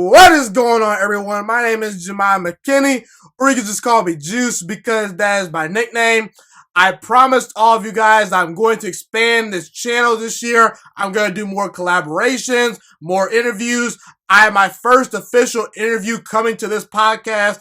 What is going on, everyone? My name is Jemai McKinney, or you can just call me Juice because that is my nickname. I promised all of you guys I'm going to expand this channel this year. I'm going to do more collaborations, more interviews. I have my first official interview coming to this podcast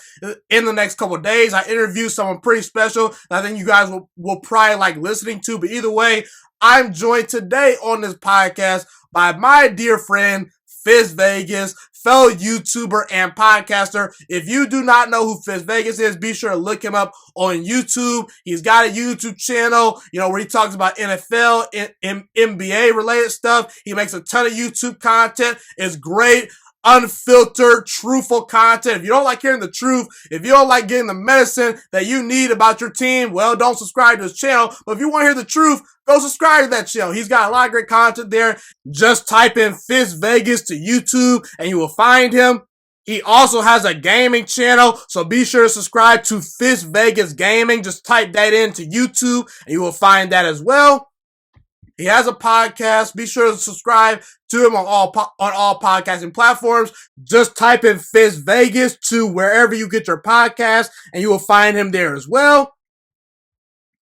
in the next couple of days. I interviewed someone pretty special that I think you guys will probably like listening to. But either way, I'm joined today on this podcast by my dear friend, Fisk Vegas, fellow YouTuber and podcaster. If you do not know who Fisk Vegas is, be sure to look him up on YouTube. He's got a YouTube channel, where he talks about NFL and NBA related stuff. He makes a ton of YouTube content. It's great, unfiltered, truthful content. If you don't like hearing the truth, if you don't like getting the medicine that you need about your team, well, don't subscribe to his channel. But if you want to hear the truth, go subscribe to that channel. He's got a lot of great content there. Just type in Fisk Vegas to YouTube and you will find him. He also has a gaming channel, so be sure to subscribe to Fisk Vegas Gaming. Just type that into YouTube and you will find that as well. He has a podcast. Be sure to subscribe to him on all podcasting platforms. Just type in Fisk Vegas to wherever you get your podcast and you will find him there as well.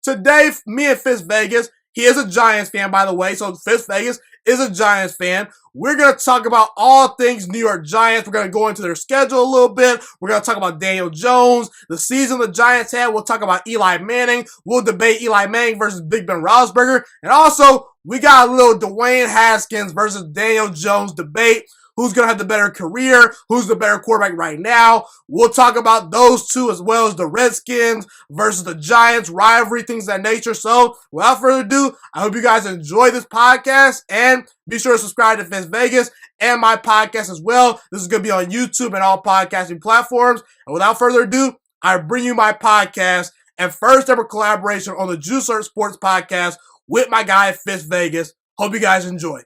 Today, me and Fisk Vegas, he is a Giants fan, by the way, so Fisk Vegas is a Giants fan. We're going to talk about all things New York Giants. We're going to go into their schedule a little bit. We're going to talk about Daniel Jones, the season the Giants had. We'll talk about Eli Manning. We'll debate Eli Manning versus Big Ben Roethlisberger. And also, we got a little Dwayne Haskins versus Daniel Jones debate. Who's going to have the better career? Who's the better quarterback right now? We'll talk about those two as well as the Redskins versus the Giants, rivalry, things of that nature. So, without further ado, I hope you guys enjoy this podcast and be sure to subscribe to Fisk Vegas and my podcast as well. This is going to be on YouTube and all podcasting platforms. And without further ado, I bring you my podcast and first ever collaboration on the Juiciest Sports Podcast with my guy Fisk Vegas. Hope you guys enjoy.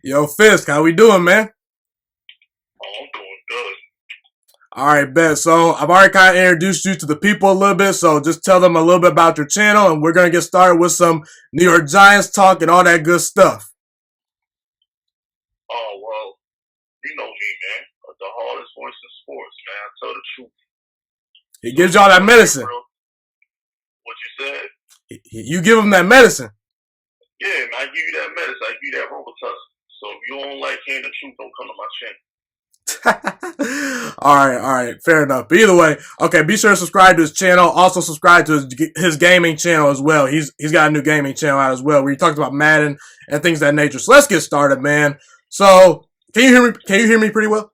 Yo, Fisk, how we doing, man? Oh, I'm doing good. All right, bet. So I've already kind of introduced you to the people a little bit, so just tell them a little bit about your channel, and we're going to get started with some New York Giants talk and all that good stuff. Oh, well, you know me, man. The hardest voice in sports, man. I tell the truth. He gives y'all that medicine. What you said? You give him that medicine. Yeah, man, I give you that medicine. I give you that Robitussin. So if you don't like hearing the truth, don't come to my channel. all right, fair enough. But either way, okay, be sure to subscribe to his channel. Also subscribe to his gaming channel as well. He's got a new gaming channel out as well where he talks about Madden and things of that nature. So let's get started, man. So can you hear me? Can you hear me pretty well?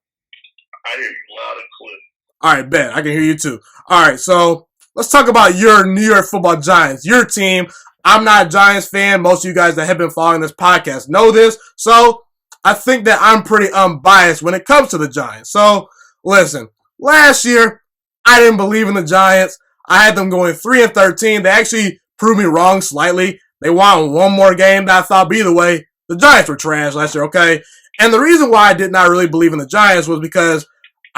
I hear you loud and clear. All right, bet. I can hear you too. All right, so let's talk about your New York Football Giants, your team. I'm not a Giants fan. Most of you guys that have been following this podcast know this. So I think that I'm pretty unbiased when it comes to the Giants. So listen, last year, I didn't believe in the Giants. I had them going 3-13. They actually proved me wrong slightly. They won one more game that I thought, but either way, the Giants were trash last year, okay? And the reason why I did not really believe in the Giants was because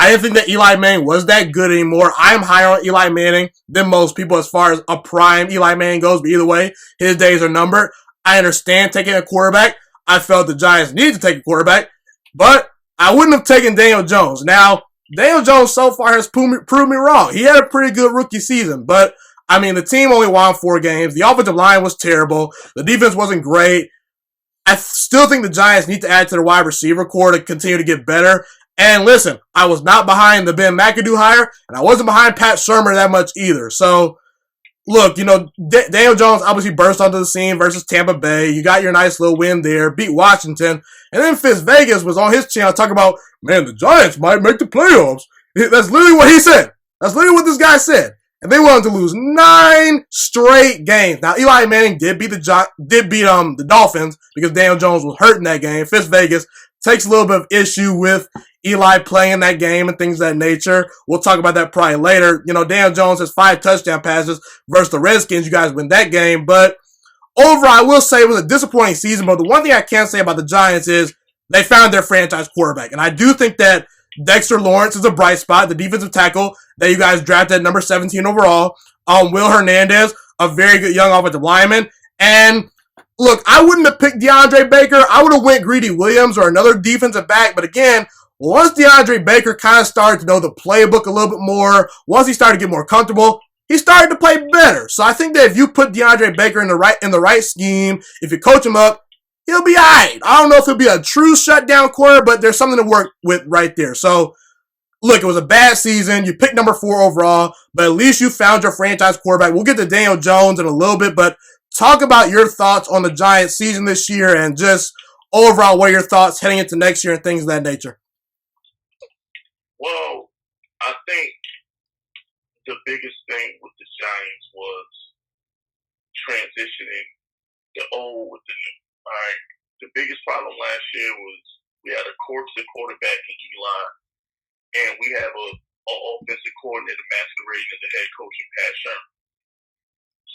I didn't think that Eli Manning was that good anymore. I'm higher on Eli Manning than most people as far as a prime Eli Manning goes. But either way, his days are numbered. I understand taking a quarterback. I felt the Giants needed to take a quarterback. But I wouldn't have taken Daniel Jones. Now, Daniel Jones so far has proved me wrong. He had a pretty good rookie season. But, I mean, the team only won 4 games. The offensive line was terrible. The defense wasn't great. I still think the Giants need to add to their wide receiver core to continue to get better. And listen, I was not behind the Ben McAdoo hire, and I wasn't behind Pat Shurmur that much either. So, look, Daniel Jones obviously burst onto the scene versus Tampa Bay. You got your nice little win there, beat Washington. And then Fisk Vegas was on his channel talking about, man, the Giants might make the playoffs. That's literally what he said. That's literally what this guy said. And they wanted to lose 9 straight games. Now, Eli Manning did beat the Dolphins because Daniel Jones was hurt in that game. Fisk Vegas takes a little bit of issue with Eli playing that game and things of that nature. We'll talk about that probably later. Daniel Jones has 5 touchdown passes versus the Redskins. You guys win that game. But overall, I will say it was a disappointing season. But the one thing I can say about the Giants is they found their franchise quarterback. And I do think that Dexter Lawrence is a bright spot, the defensive tackle that you guys drafted at number 17 overall. Will Hernandez, a very good young offensive lineman. And look, I wouldn't have picked DeAndre Baker. I would have went Greedy Williams or another defensive back. But again, once DeAndre Baker kind of started to know the playbook a little bit more, once he started to get more comfortable, he started to play better. So I think that if you put DeAndre Baker in the right scheme, if you coach him up, he'll be all right. I don't know if he'll be a true shutdown corner, but there's something to work with right there. So, look, it was a bad season. You picked number 4 overall, but at least you found your franchise quarterback. We'll get to Daniel Jones in a little bit, but talk about your thoughts on the Giants season this year and just overall what are your thoughts heading into next year and things of that nature. Well, I think the biggest thing with the Giants was transitioning the old with the new. All right. The biggest problem last year was we had a corpse at quarterback in Eli, and we have an offensive coordinator masquerading as the head coach in Pat Sherman.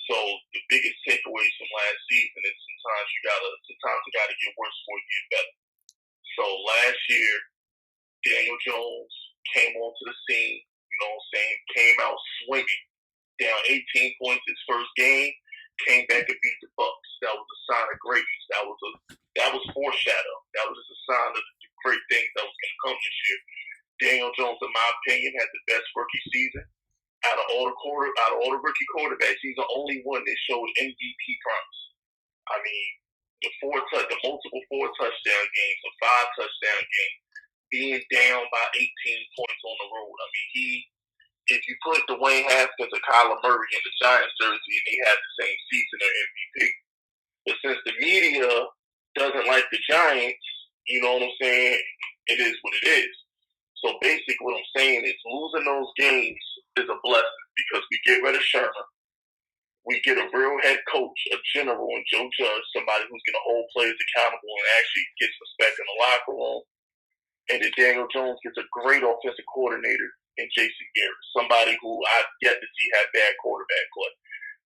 So the biggest takeaways from last season is sometimes you gotta get worse before you get better. So last year, Daniel Jones came onto the scene, you know what I'm saying, came out swinging, down 18 points his first game, came back and beat the Bucs. That was a sign of greatness. That was foreshadow. That was just a sign of the great things that was going to come this year. Daniel Jones, in my opinion, had the best rookie season. Out of all the rookie quarterbacks, he's the only one that showed MVP promise. I mean, the multiple 4 touchdown games, a 5 touchdown game, being down by 18 points on the road. I mean, if you put Dwayne Haskins or Kyler Murray in the Giants jersey and they have the same season, they're MVP. But since the media doesn't like the Giants, you know what I'm saying, it is what it is. So basically what I'm saying is losing those games is a blessing because we get rid of Sherman. We get a real head coach, a general in Joe Judge, somebody who's going to hold players accountable and actually gets respect in the locker room. And then Daniel Jones gets a great offensive coordinator in Jason Garrett, somebody who I've yet to see have bad quarterback play.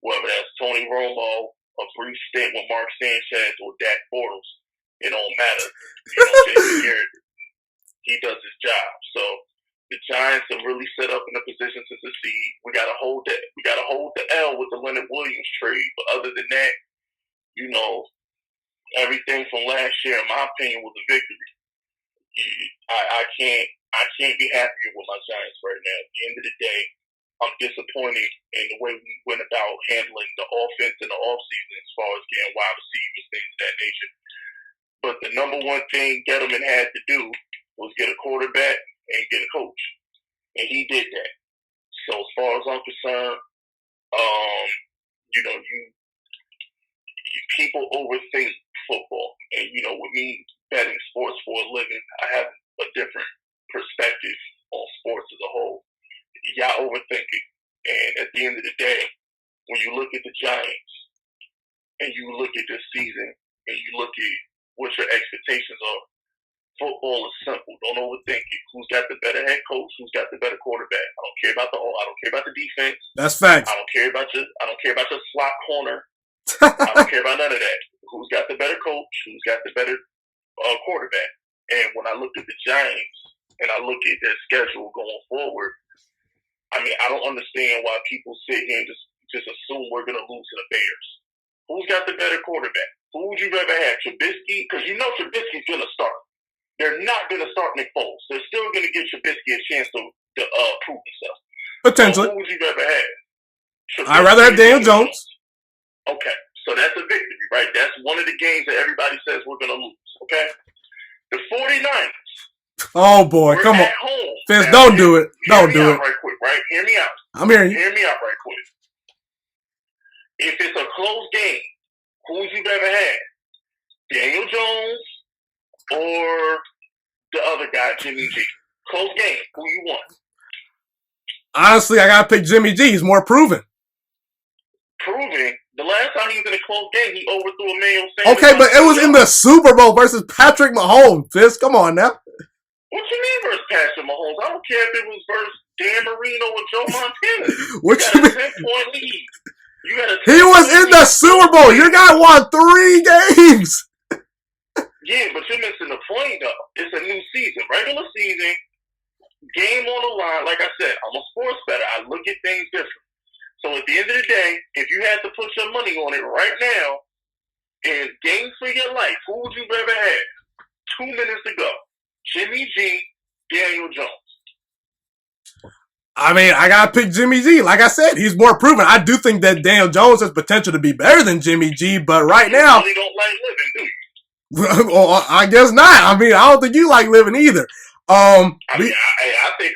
Whether that's Tony Romo, a brief stint with Mark Sanchez, or Dak Bortles, it don't matter. You know, Jason Garrett, he does his job. So the Giants are really set up in a position to succeed. We gotta hold that. We gotta hold the L with the Leonard Williams trade. But other than that, you know, everything from last year, in my opinion, was a victory. I can't be happier with my Giants right now. At the end of the day, I'm disappointed in the way we went about handling the offense in the offseason as far as getting wide receivers, things of that nature. But the number one thing Gettleman had to do was get a quarterback and get a coach. And he did that. So as far as I'm concerned, you know, people overthink football. And, you know, with me betting sports for a living, I have a different perspective on sports as a whole. Y'all overthink it. And at the end of the day, when you look at the Giants and you look at this season and you look at what your expectations are, football is simple. Don't overthink it. Who's got the better head coach? Who's got the better quarterback? I don't care about the defense. That's facts. I don't care about your slot corner. I don't care about none of that. Who's got the better coach? Who's got the better quarterback? And when I look at the Giants and I look at their schedule going forward, I mean, I don't understand why people sit here and just assume we're going to lose to the Bears. Who's got the better quarterback? Who would you rather have, Trubisky? Because you know Trubisky's going to start. They're not going to start Nick Foles. They're still going to give Trubisky a chance to prove himself. Potentially. So who would you rather have? Trubisky, I'd rather have Daniel Jones. Okay, so that's a victory, right? That's one of the games that everybody says we're going to lose, okay? The 49ers. Oh, boy, come on. Fisk, don't do it. Don't do it. Right quick, right? Hear me out. I'm hearing you. Hear me out right quick. If it's a close game, who would you rather have? Daniel Jones or the other guy, Jimmy G? Close game. Who you want? Honestly, I got to pick Jimmy G. He's more proven. Proven? The last time he was in a close game, he overthrew Emmanuel Sanders. Okay, but it was in the Super Bowl versus Patrick Mahomes. Fisk, come on now. What you mean versus Patrick Mahomes? I don't care if it was versus Dan Marino or Joe Montana. What you mean? 10-point lead. He was in the Super Bowl. Your guy won 3 games. Yeah, but you're missing the point, though. It's a new season. Regular season, game on the line. Like I said, I'm a sports bettor. I look at things different. So at the end of the day, if you had to put your money on it right now, in games for your life, who would you rather have? 2 minutes to go. Jimmy G, Daniel Jones. I mean, I gotta pick Jimmy G. Like I said, he's more proven. I do think that Daniel Jones has potential to be better than Jimmy G, but right now, you really don't like living, do you? Well, I guess not. I mean, I don't think you like living either. I think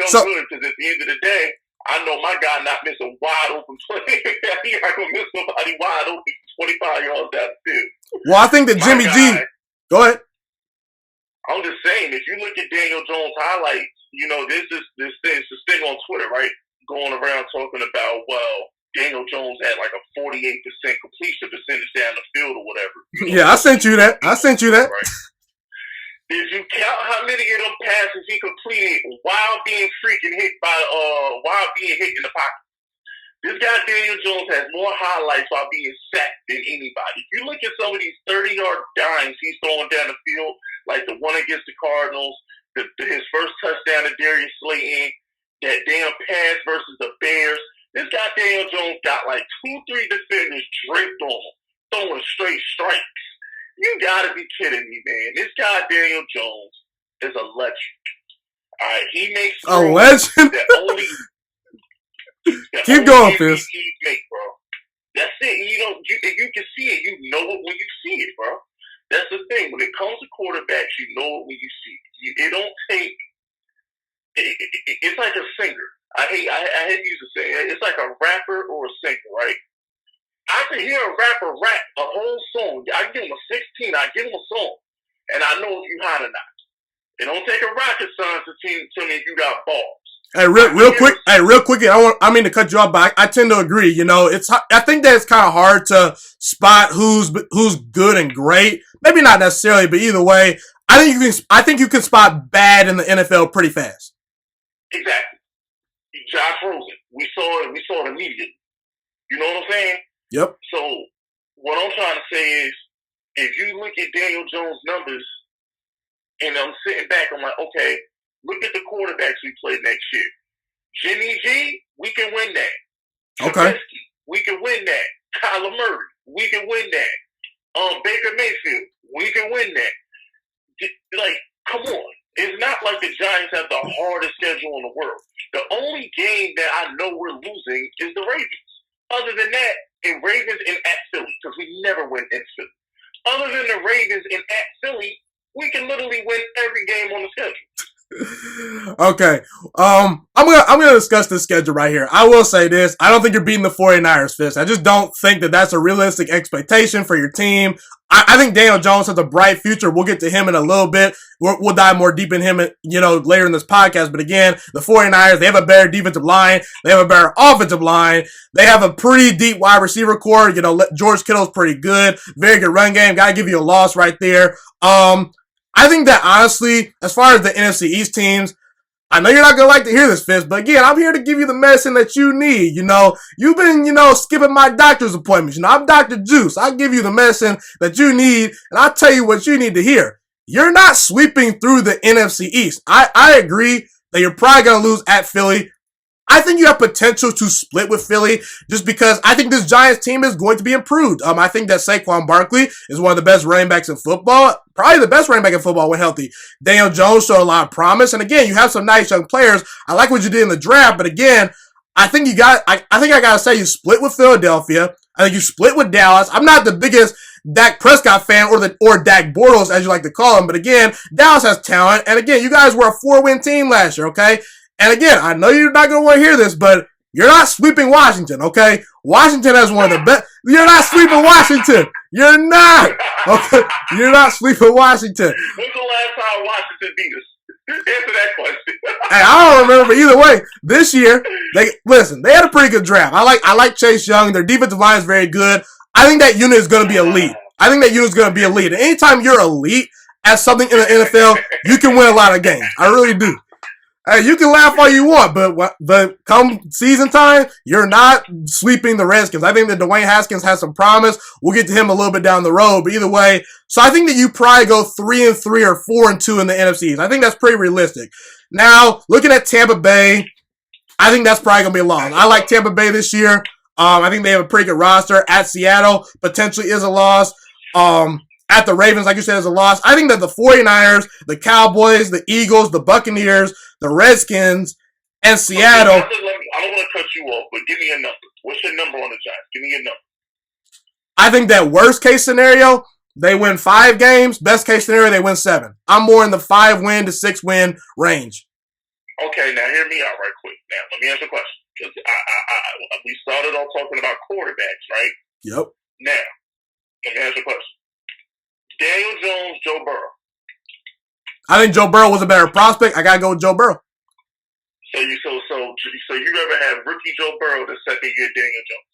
I'm good because at the end of the day, I know my guy not missing wide open play. He's not gonna miss somebody wide open 25 yards down the field. Well, I think that Jimmy G. Go ahead. I'm just saying, if you look at Daniel Jones highlights, you know, this thing on Twitter, right, going around talking about, well, Daniel Jones had like a 48% completion percentage down the field or whatever. Yeah, I sent you that. Right. Did you count how many of them passes he completed while being freaking hit while being hit in the pocket? This guy Daniel Jones has more highlights while being sacked than anybody. If you look at some of these 30-yard dimes he's throwing down the field, like the one against the Cardinals, his first touchdown to Darius Slayton, that damn pass versus the Bears. This guy Daniel Jones got like 2-3 defenders draped on him, throwing straight strikes. You gotta be kidding me, man. This guy Daniel Jones is a legend. All right, he makes a legend. Keep going, Fisk. Bro. That's it. You can see it. You know it when you see it, bro. That's the thing. When it comes to quarterbacks, you know it when you see it. It don't take. It's like a singer. I hate to use the saying. It's like a rapper or a singer, right? I can hear a rapper rap a whole song. I give him a 16. I give him a song, and I know if you hot or not. It don't take a rocket science to tell me if you got balls. Hey, real quick. I mean to cut you off, but I tend to agree. You know, I think that it's kind of hard to spot who's good and great. Maybe not necessarily, but either way, I think you can spot bad in the NFL pretty fast. Exactly. Josh Rosen. We saw it immediately. You know what I'm saying? Yep. So what I'm trying to say is, if you look at Daniel Jones' numbers, and I'm sitting back, I'm like, okay, look at the quarterbacks we play next year. Jimmy G, we can win that. Okay. Fisk, we can win that. Kyler Murray, we can win that. Baker Mayfield, we can win that. Like, come on. It's not like the Giants have the hardest schedule in the world. The only game that I know we're losing is the Ravens. Other than that, in Ravens and at Philly, because we never win in Philly. Other than the Ravens and at Philly, we can literally win every game on the schedule. Okay. I'm gonna discuss this schedule right here. I will say this. I don't think you're beating the 49ers, Fisk. I just don't think that that's a realistic expectation for your team. I think Daniel Jones has a bright future. We'll get to him in a little bit. We'll dive more deep in him, later in this podcast. But again, the 49ers, they have a better defensive line. They have a better offensive line. They have a pretty deep wide receiver core. George Kittle's pretty good. Very good run game. Gotta give you a loss right there. I think that honestly, as far as the NFC East teams, I know you're not going to like to hear this, Fisk, but again, I'm here to give you the medicine that you need. You've been, skipping my doctor's appointments. I'm Dr. Juice. I'll give you the medicine that you need, and I'll tell you what you need to hear. You're not sweeping through the NFC East. I agree that you're probably going to lose at Philly. I think you have potential to split with Philly just because I think this Giants team is going to be improved. I think that Saquon Barkley is one of the best running backs in football, probably the best running back in football when healthy. Daniel Jones showed a lot of promise, and again, you have some nice young players. I like what you did in the draft, but again, I think I gotta say you split with Philadelphia. I think you split with Dallas. I'm not the biggest Dak Prescott fan or Dak Bortles, as you like to call him, but again, Dallas has talent, and again, you guys were a 4-win team last year, okay? And again, I know you're not going to want to hear this, but you're not sweeping Washington, okay? Washington has one of the best. You're not sweeping Washington. You're not. Okay? You're not sweeping Washington. When's the last time Washington beat us? Answer that question. Hey, I don't remember, but either way, this year, they had a pretty good draft. I like Chase Young. Their defensive line is very good. I think that unit is going to be elite. And anytime you're elite at something in the NFL, you can win a lot of games. I really do. Hey, you can laugh all you want, but come season time, you're not sweeping the Redskins. I think that Dwayne Haskins has some promise. We'll get to him a little bit down the road, but either way, so I think that you probably go 3-3 or 4-2 in the NFCs. I think that's pretty realistic. Now, looking at Tampa Bay, I think that's probably gonna be a loss. I like Tampa Bay this year. I think they have a pretty good roster. At Seattle, potentially is a loss. At the Ravens, like you said, is a loss. I think that the 49ers, the Cowboys, the Eagles, the Buccaneers, the Redskins, and Seattle. I don't want to cut you off, but give me a number. What's your number on the Giants? Give me a number. I think that worst case scenario, they win 5 games. Best case scenario, they win 7. I'm more in the 5-win to 6-win range. Okay, now hear me out right quick. Now, let me ask you a question. Because we started off talking about quarterbacks, right? Yep. Now, let me ask you a question. Daniel Jones, Joe Burrow. I think Joe Burrow was a better prospect. I gotta go with Joe Burrow. So you rather have rookie Joe Burrow than second year Daniel Jones?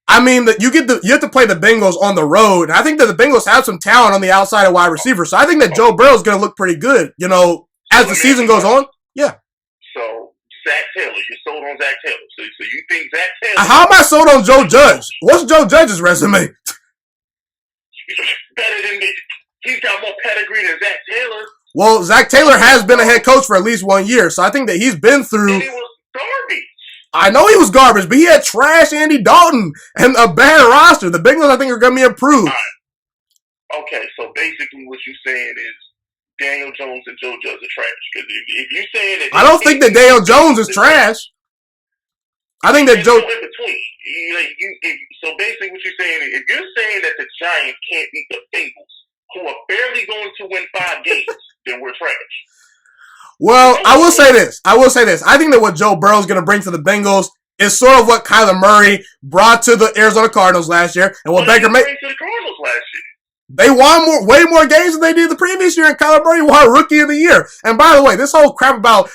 I mean, you have to play the Bengals on the road. And I think that the Bengals have some talent on the outside of wide receiver. So I think that Joe Burrow is going to look pretty good, as the season goes on. Yeah. So Zach Taylor, you're sold on Zach Taylor. So you think Zach Taylor? How am I sold on Joe Judge? What's Joe Judge's resume? Better than me. He's got more pedigree than Zach Taylor. Well, Zach Taylor has been a head coach for at least 1 year, so I think that he's been through. And he was garbage. I know he was garbage, but he had trash Andy Dalton and a bad roster. The Bengals, I think, are going to be improved. Right. Okay, so basically what you're saying is Daniel Jones and Joe Judge are trash. Because if you're saying that, I don't think that Daniel Jones is trash. I think that Joe. In between. So basically what you're saying is, if you're saying that the Giants can't beat the Bengals, who are barely going to win 5 games, then we're trash. Well, I will say this. I think that what Joe Burrow is going to bring to the Bengals is sort of what Kyler Murray brought to the Arizona Cardinals last year, and what Baker Mayfield to the Cardinals last year. They won way more games than they did the previous year, and Kyler Murray won Rookie of the Year. And by the way, this whole crap about,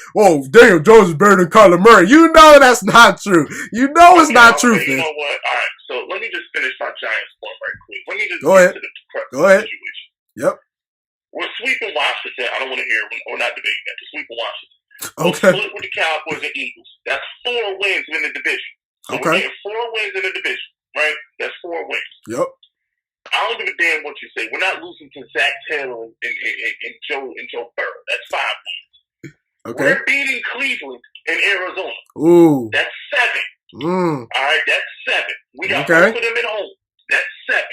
Daniel Jones is better than Kyler Murray, you know that's not true. You know it's not true, You know what? All right, so let me just finish my Giants point right quick. Let me just Go ahead. To the Go ahead. situation. Yep. We're sweeping Washington. I don't want to hear it. We're not debating that. We're sweeping Washington. Okay. We're split with the Cowboys and Eagles. That's 4 wins in the division. So we're getting 4 wins in the division, right? That's 4 wins. Yep. I don't give a damn what you say. We're not losing to Zach Taylor and Joe Burrow. That's 5 wins. Okay. We're beating Cleveland and Arizona. Ooh. That's 7. All right, that's 7. We got both of them at home. That's 7.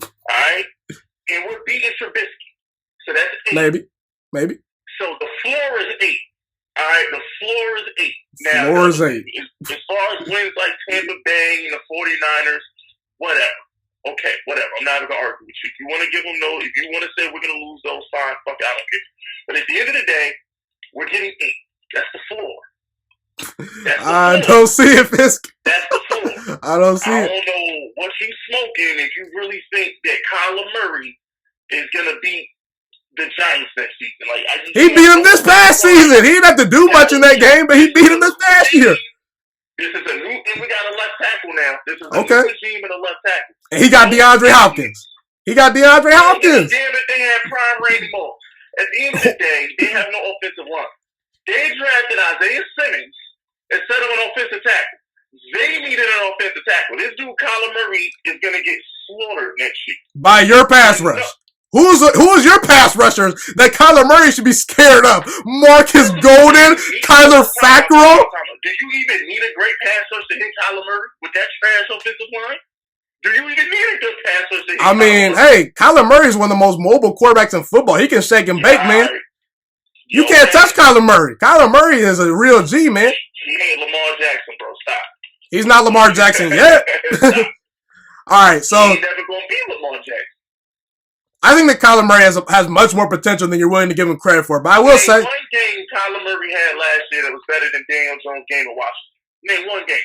All right, and we're beating Trubisky. So that's 8. Maybe. So the floor is 8. All right, the floor is 8. Now, floor is 8. As far as wins like Tampa Bay and the 49ers, whatever. Okay, whatever. I'm not going to argue with you. If you want to give them if you want to say we're going to lose those, fine. Fuck, I don't care. But at the end of the day, we're getting 8. That's the floor. I don't see it, Fisk. That's the floor. I don't see it. I don't know what you smoking if you really think that Kyler Murray is going to beat the Giants next season. He beat him this past season. He didn't have to do much in that game, but he beat him this past year. This is a new, and we got a left tackle now. This is a new regime and a left tackle. And he got DeAndre Hopkins. Damn it, they had prime Randy Moss. At the end of the day, they have no offensive line. They drafted Isaiah Simmons instead of an offensive tackle. They needed an offensive tackle. This dude, Kyler Murray, is going to get slaughtered next year. By your pass rush. Who is your pass rushers that Kyler Murray should be scared of? Marcus Golden, Kyler Fackrell? Do you even need a great pass rush to hit Kyler Murray with that trash offensive line? Do you even need a good pass rush to hit Kyler Murray? Hey, Kyler Murray is one of the most mobile quarterbacks in football. He can shake and bake, man. You can't touch Kyler Murray. Kyler Murray is a real G, man. He ain't Lamar Jackson, bro. Stop. He's not Lamar Jackson yet. All right, so he's never going to be Lamar Jackson. I think that Kyler Murray has much more potential than you're willing to give him credit for. But I will say, one game Kyler Murray had last year that was better than Daniel Jones' game in Washington. Name one game.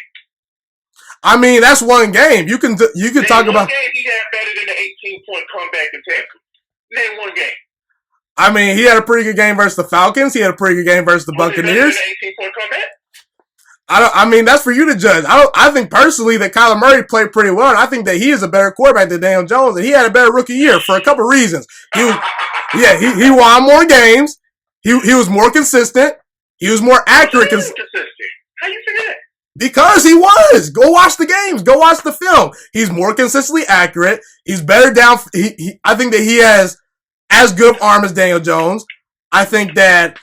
I mean, that's one game. You can talk about. One game he had better than the 18-point comeback in Tampa. Name one game. I mean, he had a pretty good game versus the Falcons. He had a pretty good game versus the Buccaneers. 18-point comeback? I mean, that's for you to judge. I think personally that Kyler Murray played pretty well, and I think that he is a better quarterback than Daniel Jones, and he had a better rookie year for a couple reasons. He won more games. He was more consistent. He was more accurate. Consistent. How you figure that? Because he was. Go watch the games. Go watch the film. He's more consistently accurate. He's better down. I think that he has as good of arm as Daniel Jones. I think that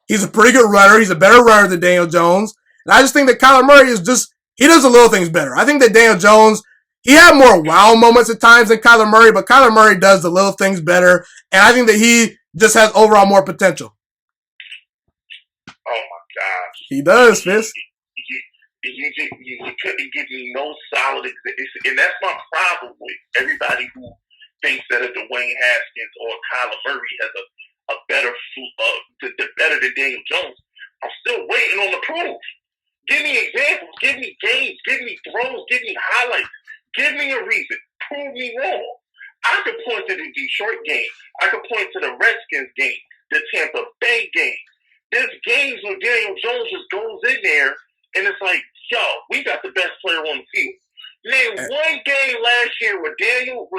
he's a pretty good runner. He's a better runner than Daniel Jones. And I just think that Kyler Murray is just, he does the little things better. I think that Daniel Jones, he had more wow moments at times than Kyler Murray, but Kyler Murray does the little things better. And I think that he just has overall more potential. Oh my gosh. He does, Fisk. You couldn't give me no solid example. And that's my problem with everybody who thinks that a Dwayne Haskins or Kyler Murray has a better than Daniel Jones. I'm still waiting on the proof. Give me examples. Give me games. Give me throws. Give me highlights. Give me a reason. Prove me wrong. I could point to the Detroit game. I could point to the Redskins game, the Tampa Bay game. There's games where Daniel Jones just goes in there, and it's like, yo, we got the best player on the field. Name one game last year where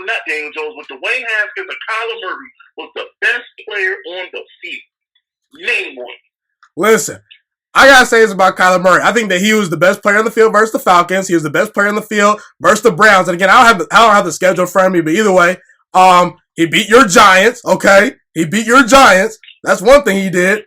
not Daniel Jones, but Dwayne Haskins and Kyler Murray was the best player on the field. Name one. Listen, I gotta say this about Kyler Murray. I think that he was the best player on the field versus the Falcons. He was the best player on the field versus the Browns. And again, I don't have the schedule in front of me, but either way, he beat your Giants. Okay, he beat your Giants. That's one thing he did.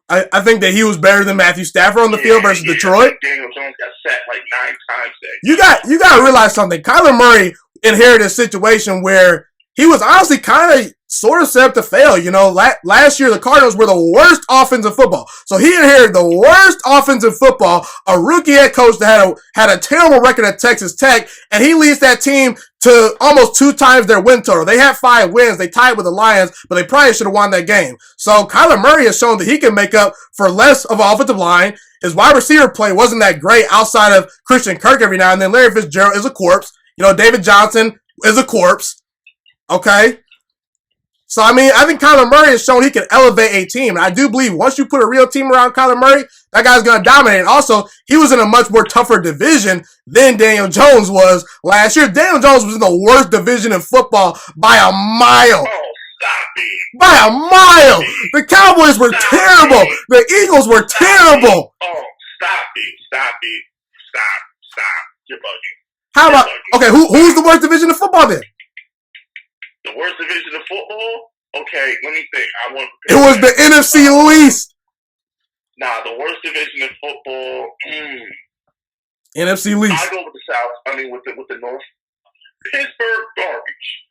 I think that he was better than Matthew Stafford on the field versus Detroit. Daniel Jones got sacked like 9 times. You got to realize something. Kyler Murray inherited a situation where he was honestly kind of sort of set up to fail. You know, last year the Cardinals were the worst offense in football. So he inherited the worst offense in football, a rookie head coach that had a terrible record at Texas Tech, and he leads that team to almost 2 times their win total. They had 5 wins. They tied with the Lions, but they probably should have won that game. So Kyler Murray has shown that he can make up for less of an offensive line. His wide receiver play wasn't that great outside of Christian Kirk every now and then. Larry Fitzgerald is a corpse. You know, David Johnson is a corpse. Okay? So, I mean, I think Kyler Murray has shown he can elevate a team. And I do believe once you put a real team around Kyler Murray, that guy's going to dominate. And also, he was in a much more tougher division than Daniel Jones was last year. Daniel Jones was in the worst division in football by a mile. Oh, stop it. By a mile. The Cowboys were terrible. The Eagles were terrible. Oh, stop it. Stop. You're bugging. How about, okay, who's the worst division of football then? The worst division of football? Okay, let me think. It was the NFC least. Nah, the worst division of football. NFC least. I go with the South. I mean, with the North. Pittsburgh, garbage.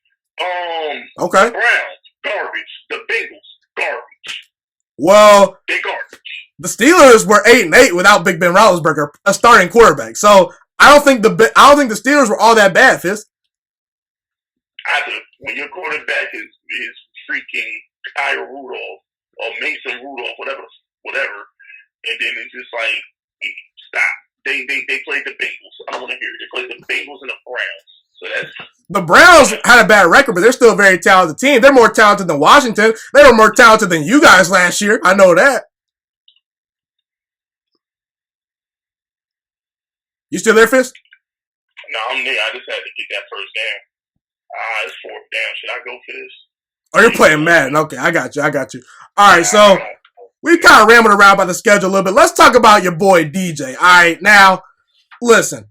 Okay. The Browns, garbage. The Bengals, garbage. Well, they garbage. The Steelers were 8-8 without Big Ben Roethlisberger, a starting quarterback. So I don't think the Steelers were all that bad, Fisk. When your quarterback is freaking Kyle Rudolph or Mason Rudolph, whatever, and then it's just like, stop. They played the Bengals. I don't want to hear it. They played the Bengals and the Browns. So that's the Browns had a bad record, but they're still a very talented team. They're more talented than Washington. They were more talented than you guys last year. I know that. You still there, Fisk? No, I'm there. I just had to get that first down. It's 4th down. Should I go for this? Oh, you're playing Madden. Okay, I got you. All right, so we kind of rambled around about the schedule a little bit. Let's talk about your boy DJ. All right, now, listen.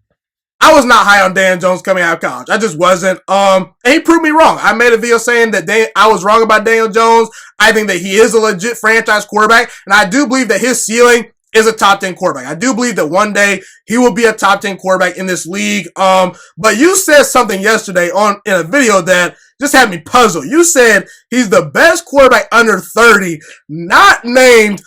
I was not high on Dan Jones coming out of college. I just wasn't. And he proved me wrong. I made a video saying that I was wrong about Daniel Jones. I think that he is a legit franchise quarterback, and I do believe that his ceiling is a top 10 quarterback. I do believe that one day he will be a top 10 quarterback in this league. But you said something yesterday in a video that just had me puzzled. You said he's the best quarterback under 30, not named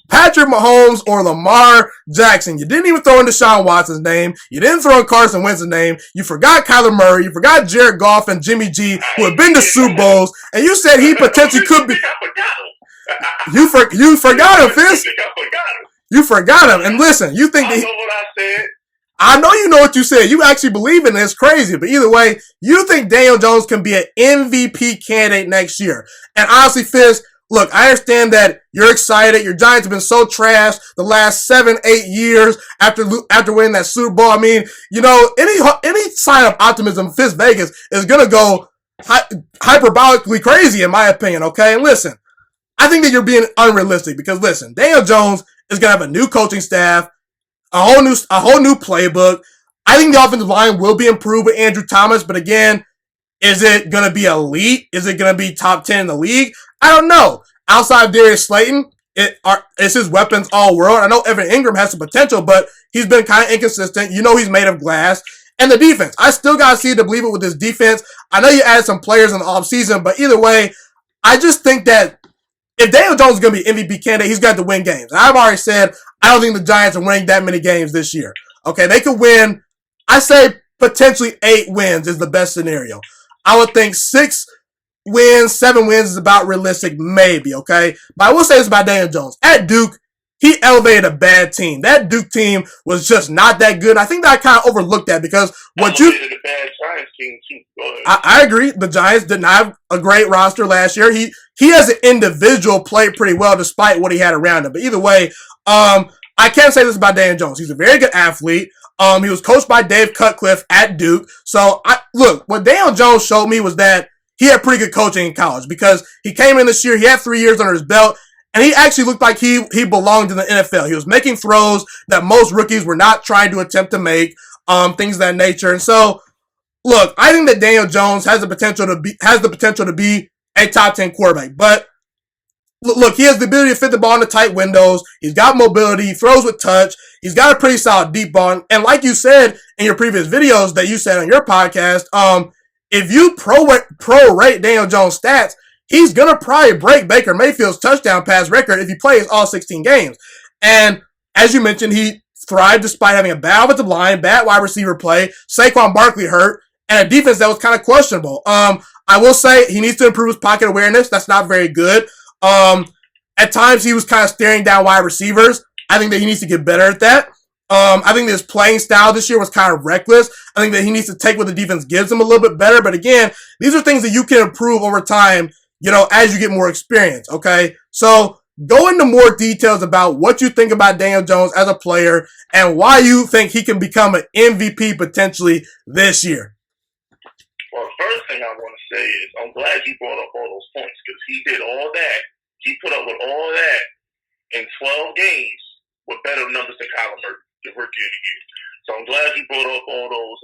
Patrick Mahomes or Lamar Jackson. You didn't even throw in Deshaun Watson's name. You didn't throw in Carson Wentz's name. You forgot Kyler Murray. You forgot Jared Goff and Jimmy G, who have been to Super Bowls. And you said he potentially could be. You forgot him, Fisk. You forgot him. And listen, you think that I know what I said. I know you know what you said. You actually believe in it. It's crazy. But either way, you think Daniel Jones can be an MVP candidate next year. And honestly, Fisk, look, I understand that you're excited. Your Giants have been so trash the last 7-8 years after winning that Super Bowl. I mean, you know, any sign of optimism, Fisk Vegas is going to go hyperbolically crazy, in my opinion, okay? And listen, I think that you're being unrealistic because listen, Daniel Jones is going to have a new coaching staff, a whole new playbook. I think the offensive line will be improved with Andrew Thomas, but again, is it going to be elite? Is it going to be top 10 in the league? I don't know. Outside of Darius Slayton, is his weapons all world? I know Evan Ingram has some potential, but he's been kind of inconsistent. You know he's made of glass. And the defense. I still got to see it to believe it with this defense. I know you added some players in the offseason, but either way, I just think that if Daniel Jones is going to be MVP candidate, he's got to win games. I've already said I don't think the Giants are winning that many games this year. Okay, they could win, I say potentially 8 wins is the best scenario. I would think 6 wins, 7 wins is about realistic, maybe, okay? But I will say this about Daniel Jones. At Duke, he elevated a bad team. That Duke team was just not that good. I think that I kind of overlooked that because what you... a bad Giants team too. I agree. The Giants did not have a great roster last year. He as an individual played pretty well despite what he had around him. But either way, I can't say this about Daniel Jones. He's a very good athlete. He was coached by Dave Cutcliffe at Duke. So look, what Daniel Jones showed me was that he had pretty good coaching in college because he came in this year. He had 3 years under his belt. And he actually looked like he belonged in the NFL. He was making throws that most rookies were not trying to attempt to make, things of that nature. And so, look, I think that Daniel Jones has the potential to be a top 10 quarterback. But look, he has the ability to fit the ball into tight windows. He's got mobility. He throws with touch. He's got a pretty solid deep ball. And like you said in your previous videos that you said on your podcast, if you prorate Daniel Jones' stats, he's going to probably break Baker Mayfield's touchdown pass record if he plays all 16 games. And as you mentioned, he thrived despite having a bad offensive line, bad wide receiver play, Saquon Barkley hurt, and a defense that was kind of questionable. I will say he needs to improve his pocket awareness. That's not very good. At times he was kind of staring down wide receivers. I think that he needs to get better at that. I think that his playing style this year was kind of reckless. I think that he needs to take what the defense gives him a little bit better. But again, these are things that you can improve over time, as you get more experience, okay? So go into more details about what you think about Daniel Jones as a player and why you think he can become an MVP potentially this year. Well, the first thing I want to say is I'm glad you brought up all those points because he did all that. He put up with all that in 12 games with better numbers than Kyler Murray, the rookie of the year. So I'm glad you brought up all those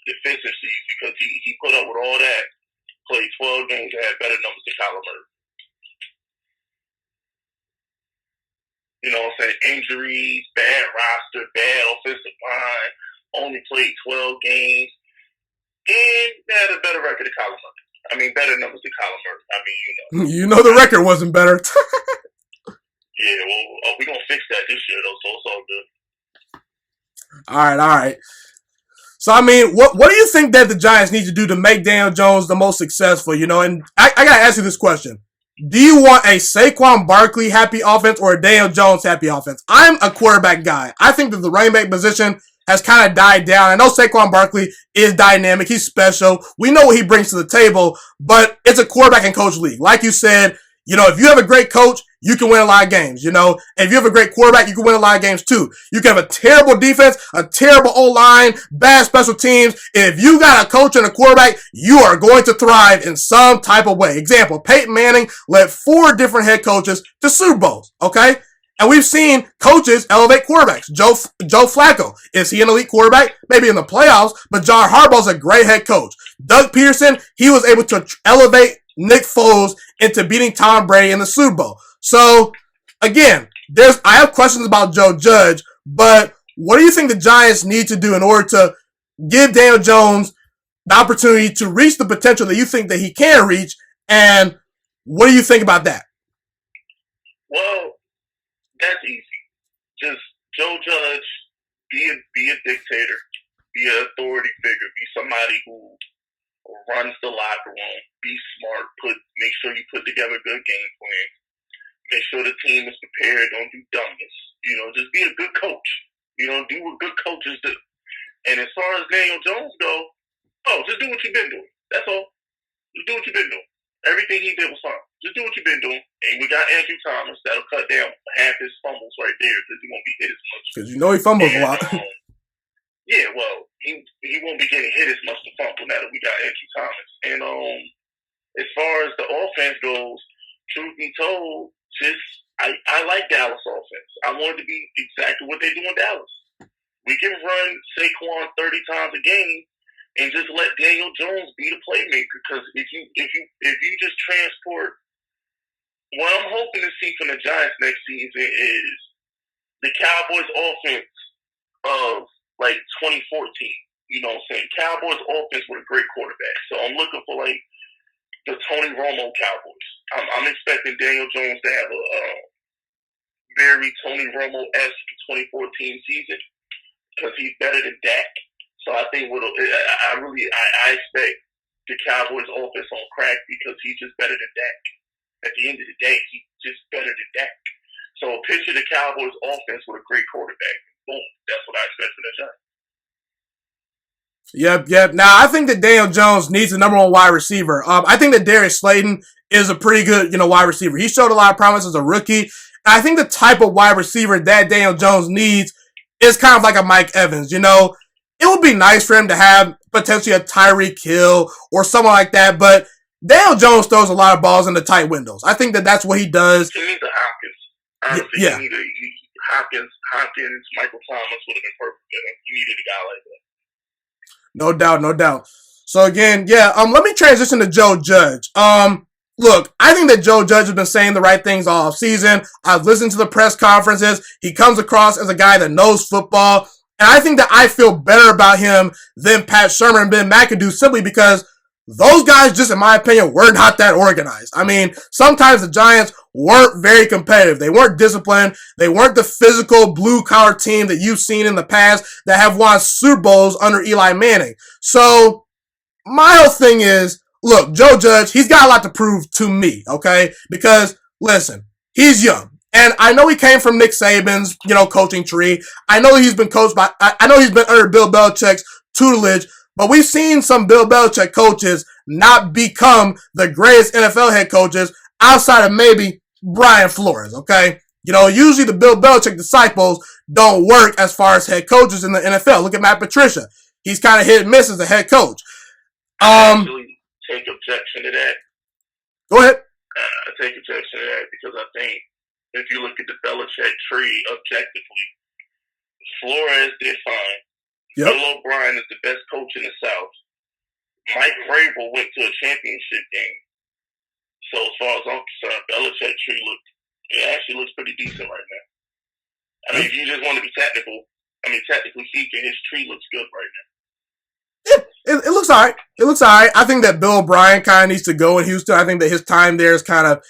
deficiencies because he put up with all that, played 12 games, and had better numbers than Kyler Murray. You know what I'm saying? Injuries, bad roster, bad offensive line, only played 12 games, and they had a better record than Kyler Murray. I mean, better numbers than Kyler Murray. I mean, You know the record wasn't better. Yeah, well, we're going to fix that this year, though, so it's all good. All right. So, I mean, what do you think that the Giants need to do to make Daniel Jones the most successful, And I got to ask you this question. Do you want a Saquon Barkley happy offense or a Daniel Jones happy offense? I'm a quarterback guy. I think that the running back position has kind of died down. I know Saquon Barkley is dynamic. He's special. We know what he brings to the table, but it's a quarterback and coach league. Like you said, if you have a great coach, you can win a lot of games, If you have a great quarterback, you can win a lot of games too. You can have a terrible defense, a terrible O-line, bad special teams. If you got a coach and a quarterback, you are going to thrive in some type of way. Example, Peyton Manning led 4 different head coaches to Super Bowls, okay? And we've seen coaches elevate quarterbacks. Joe Flacco, is he an elite quarterback? Maybe in the playoffs, but John Harbaugh's a great head coach. Doug Peterson, he was able to elevate Nick Foles into beating Tom Brady in the Super Bowl. So, again, I have questions about Joe Judge, but what do you think the Giants need to do in order to give Daniel Jones the opportunity to reach the potential that you think that he can reach, and what do you think about that? Well, that's easy. Just Joe Judge, be a dictator, be an authority figure, be somebody who runs the locker room, be smart, make sure you put together a good game plan, make sure the team is prepared, don't do dumbness. Just be a good coach. Do what good coaches do. And as far as Daniel Jones just do what you've been doing. That's all. Just do what you've been doing. Everything he did was fine. Just do what you've been doing. And we got Andrew Thomas that'll cut down half his fumbles right there because he won't be hit as much. Because he fumbles a lot. Yeah, well, he won't be getting hit as much to fumble now that we got Andrew Thomas. And as far as the offense goes, truth be told, I like Dallas offense. I want it to be exactly what they do in Dallas. We can run Saquon 30 times a game and just let Daniel Jones be the playmaker. Because if you just transport, what I'm hoping to see from the Giants next season is the Cowboys offense of like 2014. You know what I'm saying? Cowboys offense with a great quarterback. So I'm looking for like the Tony Romo Cowboys. I'm expecting Daniel Jones to have a very Tony Romo-esque 2014 season because he's better than Dak. So I think I expect the Cowboys offense on crack because he's just better than Dak. At the end of the day, he's just better than Dak. So picture the Cowboys offense with a great quarterback. Boom. That's what I expect for the Giants. Yep. Now, I think that Daniel Jones needs the number one wide receiver. I think that Darius Slayton is a pretty good, wide receiver. He showed a lot of promise as a rookie. And I think the type of wide receiver that Daniel Jones needs is kind of like a Mike Evans. It would be nice for him to have potentially a Tyreek Hill or someone like that, but Daniel Jones throws a lot of balls into tight windows. I think that that's what he does. He needs a Hopkins. Honestly, yeah. Hopkins, Michael Thomas would have been perfect for him. You needed a guy like that. No doubt. So again, let me transition to Joe Judge. Look, I think that Joe Judge has been saying the right things all offseason. I've listened to the press conferences. He comes across as a guy that knows football. And I think that I feel better about him than Pat Shermer and Ben McAdoo simply because those guys, just in my opinion, were not that organized. I mean, sometimes the Giants weren't very competitive. They weren't disciplined. They weren't the physical blue-collar team that you've seen in the past that have won Super Bowls under Eli Manning. So, my whole thing is, look, Joe Judge, he's got a lot to prove to me, okay? Because, listen, he's young. And I know he came from Nick Saban's, coaching tree. I know he's been under Bill Belichick's tutelage. But we've seen some Bill Belichick coaches not become the greatest NFL head coaches outside of maybe Brian Flores, okay? Usually the Bill Belichick disciples don't work as far as head coaches in the NFL. Look at Matt Patricia. He's kind of hit and miss as a head coach. I actually take objection to that. Go ahead. I take objection to that because I think if you look at the Belichick tree objectively, Flores did fine. Yep. Bill O'Brien is the best coach in the South. Mike Vrabel went to a championship game. So as far as I'm concerned, Belichick tree actually looks pretty decent right now. I mean, if you just want to be technically speaking, his tree looks good right now. It looks all right. I think that Bill O'Brien kind of needs to go in Houston. I think that his time there is kind of,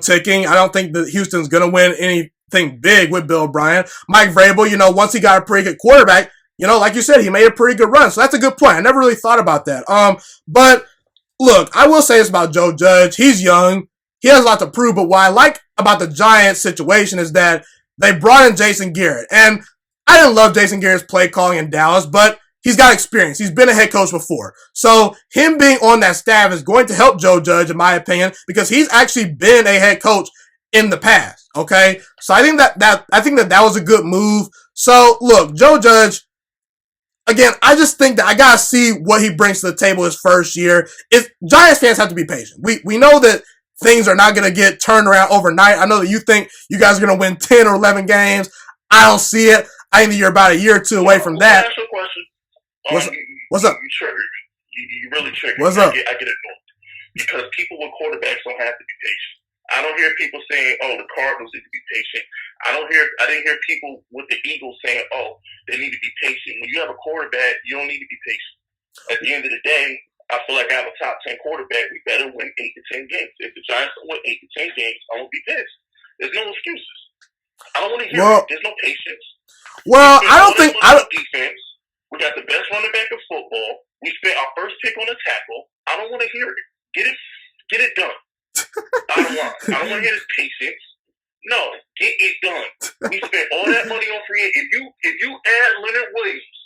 ticking. I don't think that Houston's going to win anything big with Bill O'Brien. Mike Vrabel, once he got a pretty good quarterback, like you said, he made a pretty good run. So that's a good point. I never really thought about that. But look, I will say this about Joe Judge. He's young. He has a lot to prove. But what I like about the Giants situation is that they brought in Jason Garrett. And I didn't love Jason Garrett's play calling in Dallas, but he's got experience. He's been a head coach before. So him being on that staff is going to help Joe Judge, in my opinion, because he's actually been a head coach in the past. Okay. So I think that was a good move. So look, Joe Judge, again, I just think that I gotta see what he brings to the table his first year. Giants fans have to be patient. We know that things are not gonna get turned around overnight. I know that you think you guys are gonna win 10 or 11 games. I don't see it. I think that you're about a year or two away from that. Ask you a question. What's up? You triggered. You really triggered. What's up? I get it. Because people with quarterbacks don't have to be patient. I don't hear people saying, "Oh, the Cardinals need to be patient." I didn't hear people with the Eagles saying, "Oh, they need to be patient." When you have a quarterback, you don't need to be patient. At the end of the day, I feel like I have a top 10 quarterback. We better win 8 to 10 games. If the Giants don't win 8 to 10 games, I won't be pissed. There's no excuses. I don't want to hear it. There's no patience. Well, I don't think defense. We got the best running back in football. We spent our first pick on a tackle. I don't want to hear it. Get it done. I don't want to hear this patience. No, get it done. We spent all that money on free agents. If you add Leonard Williams,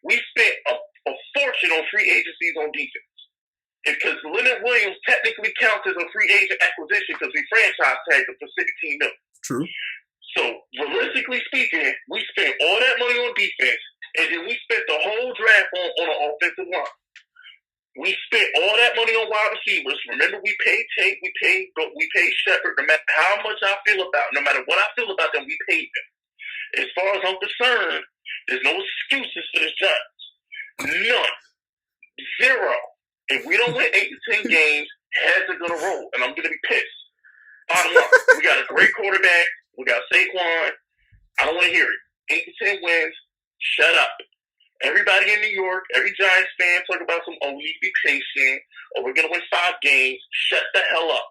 we spent a fortune on free agencies on defense. Because Leonard Williams technically counts as a free agent acquisition because we franchise tagged him for $16 million. True. So realistically speaking, we spent all that money on defense, and then we spent the whole draft on an offensive line. We spent all that money on wide receivers. Remember, we paid Tate, we paid Shepard. No matter how much I feel about, no matter what I feel about them, we paid them. As far as I'm concerned, there's no excuses for this Giants. None. Zero. If we don't win 8 to 10 games, heads are gonna roll, and I'm gonna be pissed. Bottom line, we got a great quarterback. We got Saquon. I don't want to hear it. 8 to 10 wins. Shut up. Everybody in New York, every Giants fan talk about some, oh, we need to be patient, or we're going to win 5 games. Shut the hell up.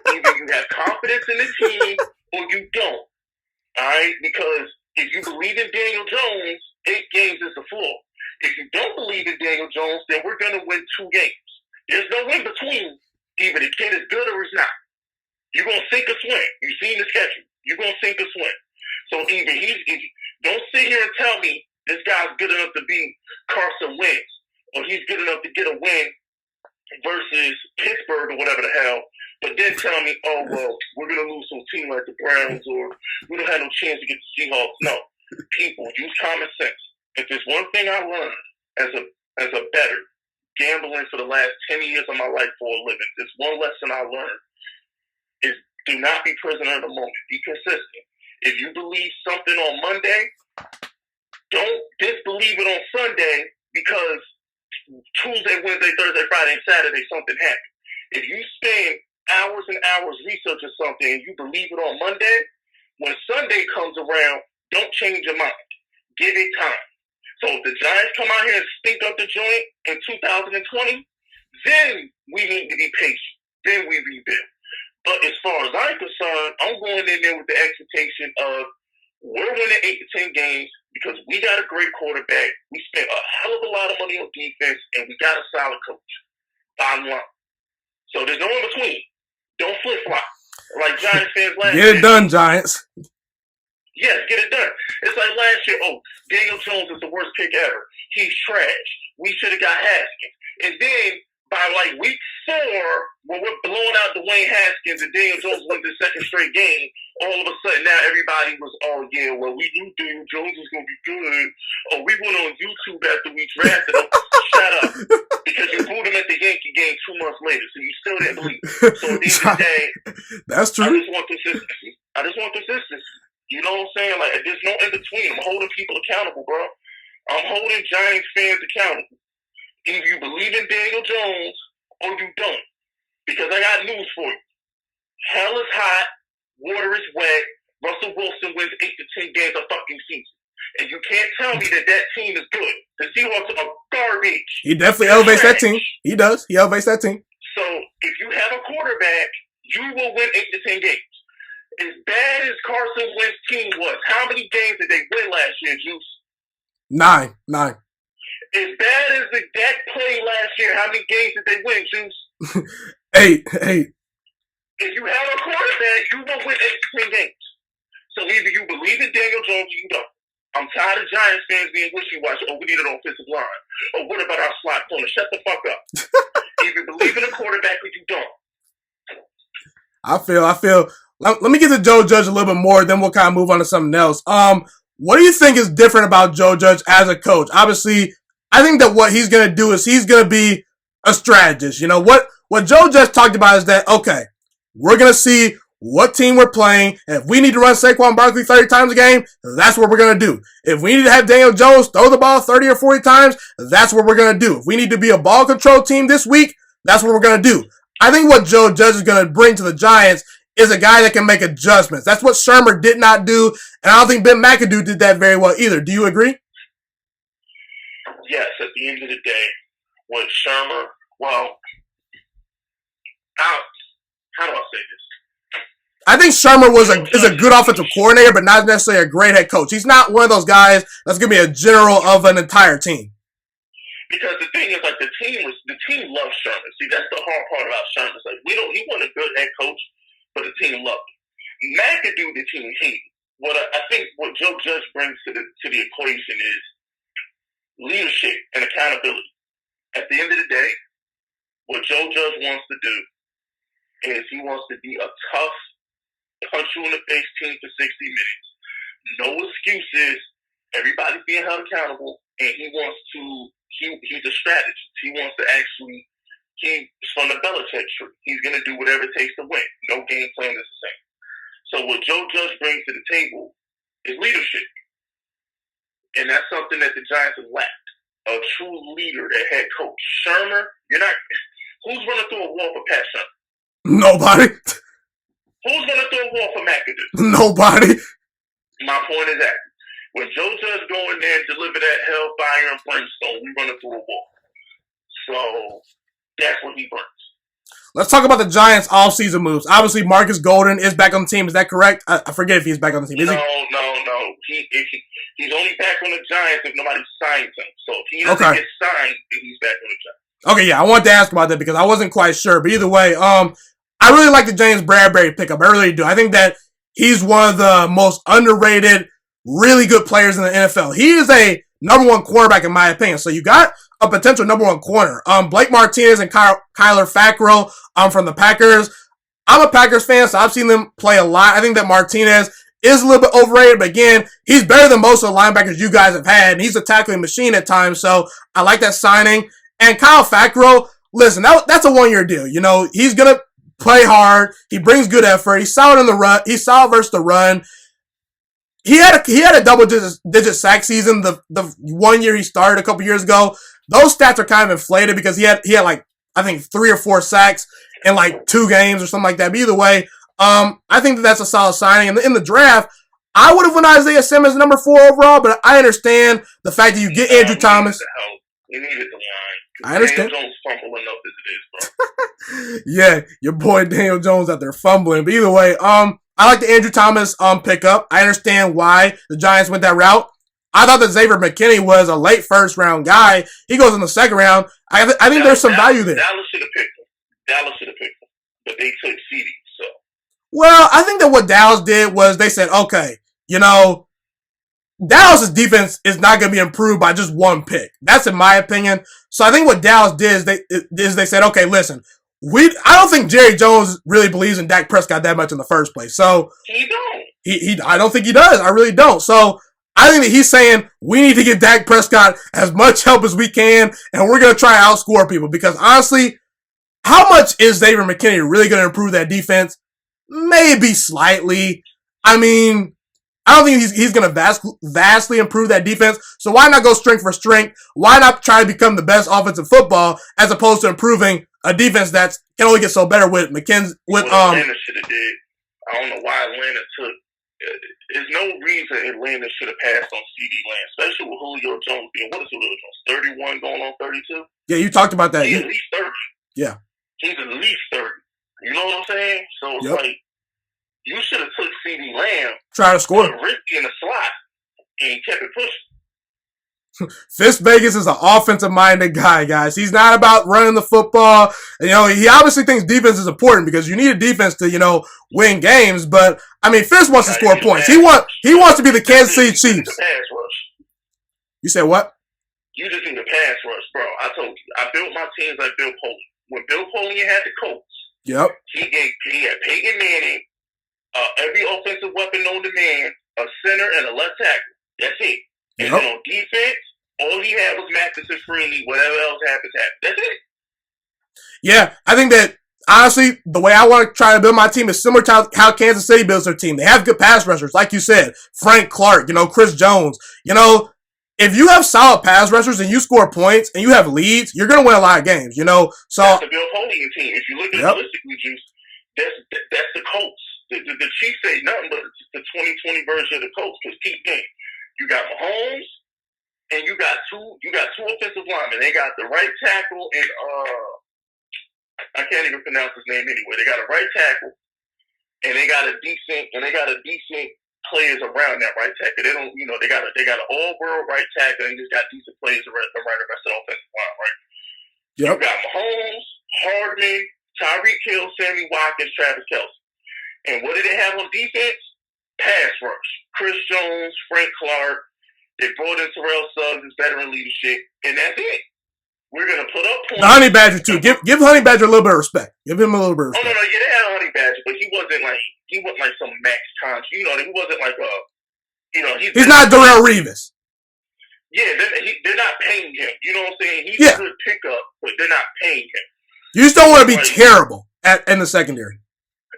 Either you have confidence in the team or you don't. All right? Because if you believe in Daniel Jones, 8 games is the floor. If you don't believe in Daniel Jones, then we're going to win 2 games. There's no in between. Either the kid is good or he's not. You're going to sink or swim. You've seen the schedule. You're going to sink or swim. So either don't sit here and tell me this guy's good enough to beat Carson Wentz, or he's good enough to get a win versus Pittsburgh or whatever the hell, but then tell me, oh, well, we're going to lose to a team like the Browns, or we don't have no chance to get the Seahawks. No. People, use common sense. If there's one thing I learned as a bettor, gambling for the last 10 years of my life for a living, there's one lesson I learned, is do not be prisoner of the moment. Be consistent. If you believe something on Monday, don't disbelieve it on Sunday because Tuesday, Wednesday, Thursday, Friday, and Saturday something happened. If you spend hours and hours researching something and you believe it on Monday, when Sunday comes around, don't change your mind. Give it time. So if the Giants come out here and stink up the joint in 2020, then we need to be patient. Then we rebuild. But as far as I'm concerned, I'm going in there with the expectation of we're winning 8 to 10 games because we got a great quarterback. We spent a hell of a lot of money on defense, and we got a solid coach. Bottom line. So there's no in between. Don't flip-flop. Like Giants fans last year. Get it done, Giants. Yes, get it done. It's like last year, oh, Daniel Jones is the worst pick ever. He's trash. We should have got Haskins. And then by like week 4, when we're blowing out Dwayne Haskins and Daniel Jones wins the second straight game, all of a sudden now everybody was, oh yeah, well we knew Daniel Jones was going to be good. Oh, we went on YouTube after we drafted him. Shut up. Because you booed him at the Yankee game 2 months later, so you still didn't believe. So at the end of the day, that's true. I just want consistency. You know what I'm saying? Like, there's no in between. I'm holding people accountable, bro. I'm holding Giants fans accountable. Either you believe in Daniel Jones or you don't. Because I got news for you. Hell is hot. Water is wet. Russell Wilson wins 8 to 10 games a fucking season. And you can't tell me that team is good. The Seahawks are garbage. He definitely elevates that team. He does. He elevates that team. So if you have a quarterback, you will win 8 to 10 games. As bad as Carson Wentz's team was, how many games did they win last year, Juice? 9. As bad as the Dak played last year, how many games did they win, Juice? 8. If you have a quarterback, you will win 8 to 10 games. So either you believe in Daniel Jones or you don't. I'm tired of Giants fans being wishy-washy. Oh, we need an offensive line. Oh, what about our slot corner? Shut the fuck up. Either believe in a quarterback or you don't. I feel. Let me get to Joe Judge a little bit more, then we'll kind of move on to something else. What do you think is different about Joe Judge as a coach? Obviously, I think that what he's going to do is he's going to be a strategist. You know, what Joe Judge talked about is that, okay, we're going to see what team we're playing. And if we need to run Saquon Barkley 30 times a game, that's what we're going to do. If we need to have Daniel Jones throw the ball 30 or 40 times, that's what we're going to do. If we need to be a ball control team this week, that's what we're going to do. I think what Joe Judge is going to bring to the Giants is a guy that can make adjustments. That's what Shermer did not do, and I don't think Ben McAdoo did that very well either. Do you agree? Yes, at the end of the day, with Shermer, well, how do I say this? I think Shermer is a good offensive coordinator, but not necessarily a great head coach. He's not one of those guys that's going to be a general of an entire team. Because the thing is, like, the team loves Sherman. See, that's the hard part about Sherman. It's like, he wasn't a good head coach, but the team loved him. McAdoo, the team hated. I think what Joe Judge brings to the equation is leadership and accountability. At the end of the day, what Joe Judge wants to do is he wants to be a tough, punch you in the face team for 60 minutes. No excuses. Everybody's being held accountable, and he wants to he's a strategist. He wants to actually. He's from the Belichick tree. He's going to do whatever it takes to win. No game plan is the same. So what Joe Judge brings to the table is leadership. And that's something that the Giants have lacked. A true leader, a head coach. Shermer, who's running through a wall for Pat Shermer? Nobody. Who's going to throw a wall for McAdoo? Nobody. My point is that when Joe Judge go in there and deliver that hellfire and brimstone, we running through a wall. So that's what he brings. Let's talk about the Giants' offseason moves. Obviously, Marcus Golden is back on the team. Is that correct? I forget if he's back on the team. No. He's only back on the Giants if nobody signs him. So if he doesn't get signed, then he's back on the Giants. Okay, yeah, I wanted to ask about that because I wasn't quite sure. But either way, I really like the James Bradbury pickup. I really do. I think that he's one of the most underrated, really good players in the NFL. He is a number one quarterback in my opinion. So you got a potential number one corner. Blake Martinez and Kyler Fackrell from the Packers. I'm a Packers fan, so I've seen them play a lot. I think that Martinez is a little bit overrated, but again, he's better than most of the linebackers you guys have had, and he's a tackling machine at times, so I like that signing. And Kyle Fackrell, listen, that's a one-year deal. You know, he's going to play hard. He brings good effort. He's solid in the run. He's solid versus the run. He had a double-digit sack season the 1 year he started a couple years ago. Those stats are kind of inflated because he had like, I think 3 or 4 sacks in like 2 games or something like that. But either way, I think that's a solid signing. And in the draft, I would have went Isaiah Simmons number 4 overall, but I understand the fact that you get Andrew Thomas. We needed the line. I understand. Daniel Jones fumbling enough as it is, bro. Yeah, your boy Daniel Jones out there fumbling. But either way, I like the Andrew Thomas pickup. I understand why the Giants went that route. I thought that Xavier McKinney was a late first round guy. He goes in the second round. I think there's some value there. Dallas should have picked him. But they took CeeDee, so. Well, I think that what Dallas did was they said, okay, you know, Dallas' defense is not going to be improved by just one pick. That's in my opinion. So I think what Dallas did is they said, okay, listen, I don't think Jerry Jones really believes in Dak Prescott that much in the first place. So he don't. I don't think he does. I really don't. So I think that he's saying we need to give Dak Prescott as much help as we can, and we're going to try to outscore people. Because honestly, how much is Xavier McKinney really going to improve that defense? Maybe slightly. I mean, I don't think he's going to vastly improve that defense. So why not go strength for strength? Why not try to become the best offensive football as opposed to improving a defense that can only get so better with McKenzie? Atlanta should have did. I don't know why Atlanta took. There's no reason Atlanta should have passed on CeeDee Lamb, especially with Julio Jones being, what is Julio Jones, 31 going on 32? Yeah, you talked about that. He's at least 30. Yeah. He's at least 30. You know what I'm saying? So it's like, you should have took CeeDee Lamb, try to score, risky in the slot, and kept it pushing. Fisk Vegas is an offensive-minded guy, guys. He's not about running the football. You know, he obviously thinks defense is important because you need a defense to, you know, win games. But I mean, Fisk wants to score points. He wants to be the Kansas City Chiefs. You said what? You just need a pass rush, bro. I told you, I built my teams like Bill Polian. When Bill Polian had the Colts, he had Peyton Manning, every offensive weapon known to man, a center and a left tackle. That's it. And then on defense, all he had was Mathis and Freeney. Whatever else happens. That's it. Yeah, I think that, honestly, the way I want to try to build my team is similar to how Kansas City builds their team. They have good pass rushers, like you said. Frank Clark, you know, Chris Jones. You know, if you have solid pass rushers and you score points and you have leads, you're going to win a lot of games, you know. So that's the Bill Polian team. If you look at realistically, Juice, that's the Colts. The Chiefs say nothing but the 2020 version of the Colts. Because keep game. You got Mahomes, and you got two offensive linemen. They got the right tackle and I can't even pronounce his name anyway. They got a right tackle, and they got a decent players around that right tackle. They don't, you know, they got an all-world right tackle, and they just got decent players around the rest of the offensive line, right? Yep. You got Mahomes, Hardman, Tyreek Hill, Sammy Watkins, Travis Kelce. And what did they have on defense? Pass rush. Chris Jones, Frank Clark. They brought in Terrell Suggs as veteran leadership, and that's it. We're gonna put up points. The Honey Badger too. Give Honey Badger a little bit of respect. Give him a little bit of respect. Oh no, yeah, they had Honey Badger, but he wasn't like some max contract. You know, he wasn't like a, you know, he's not Darrelle Revis. Yeah, they're not paying him. You know what I'm saying? He's Yeah. a good pickup, but they're not paying him. You just don't want to be terrible in the secondary.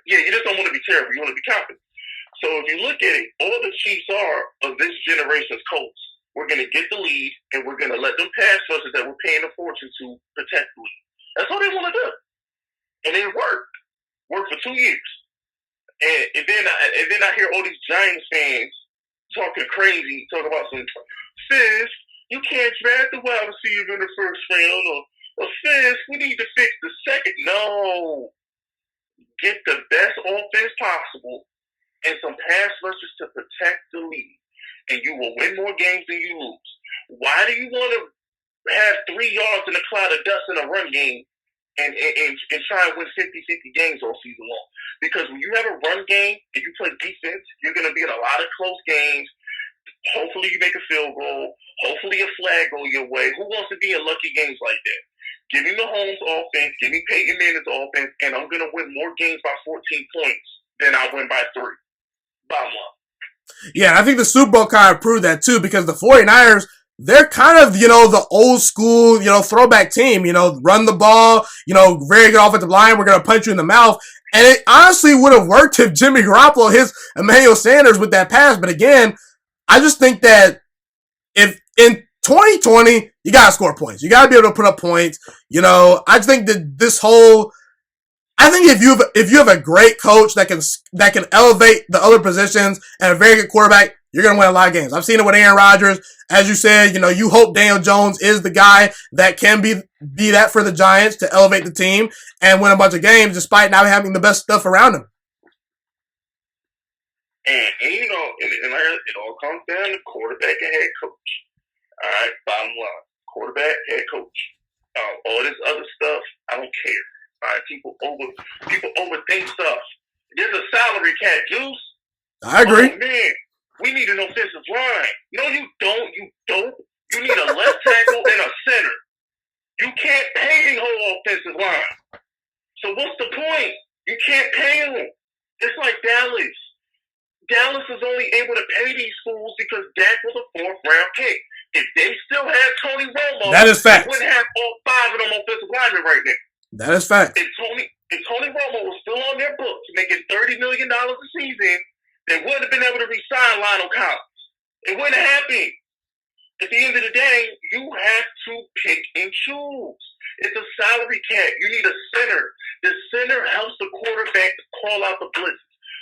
Yeah, you just don't want to be terrible. You want to be competent. So if you look at it, all the Chiefs are of this generation's Colts. We're going to get the lead, and we're going to let them pass rushes that we're paying a fortune to protect the lead. That's all they want to do. And it worked. Worked for 2 years. And then I hear all these Giants fans talking crazy, talking about some Fisk, you can't draft the wide receiver in the first round, or Fisk, we need to fix the second. No. Get the best offense possible and some pass rushes to protect the lead, and you will win more games than you lose. Why do you want to have 3 yards in a cloud of dust in a run game and try and win 50-50 games all season long? Because when you have a run game and you play defense, you're going to be in a lot of close games. Hopefully you make a field goal. Hopefully a flag go your way. Who wants to be in lucky games like that? Give me Mahomes' offense. Give me Peyton Manning's offense, and I'm going to win more games by 14 points than I win by 3. Bottom line. Yeah, I think the Super Bowl kind of proved that too, because the 49ers, they're kind of, the old school, throwback team, run the ball, very good offensive line. We're going to punch you in the mouth. And it honestly would have worked if Jimmy Garoppolo hits Emmanuel Sanders with that pass. But again, I just think that if in 2020, you got to score points. You got to be able to put up points. I just think that I think if you have a great coach that can elevate the other positions and a very good quarterback, you're going to win a lot of games. I've seen it with Aaron Rodgers. As you said, you hope Daniel Jones is the guy that can be that for the Giants to elevate the team and win a bunch of games despite not having the best stuff around him. And it all comes down to quarterback and head coach. All right, bottom line. Quarterback, head coach. All this other stuff, I don't care. All right, people overthink stuff. There's a salary cap, Juice. I agree. Oh, man, we need an offensive line. No, you don't. You dope. You need a left tackle and a center. You can't pay the whole offensive line. So what's the point? You can't pay them. It's like Dallas. Dallas is only able to pay these fools because Dak was a 4th-round pick. If they still had Tony Romo, that is fact. They wouldn't have all 5 of them offensive linemen right now. That is fact. If Tony Romo was still on their books making $30 million a season, they wouldn't have been able to re-sign Lionel Collins. It wouldn't have happened. At the end of the day, you have to pick and choose. It's a salary cap. You need a center. The center helps the quarterback to call out the blitzes.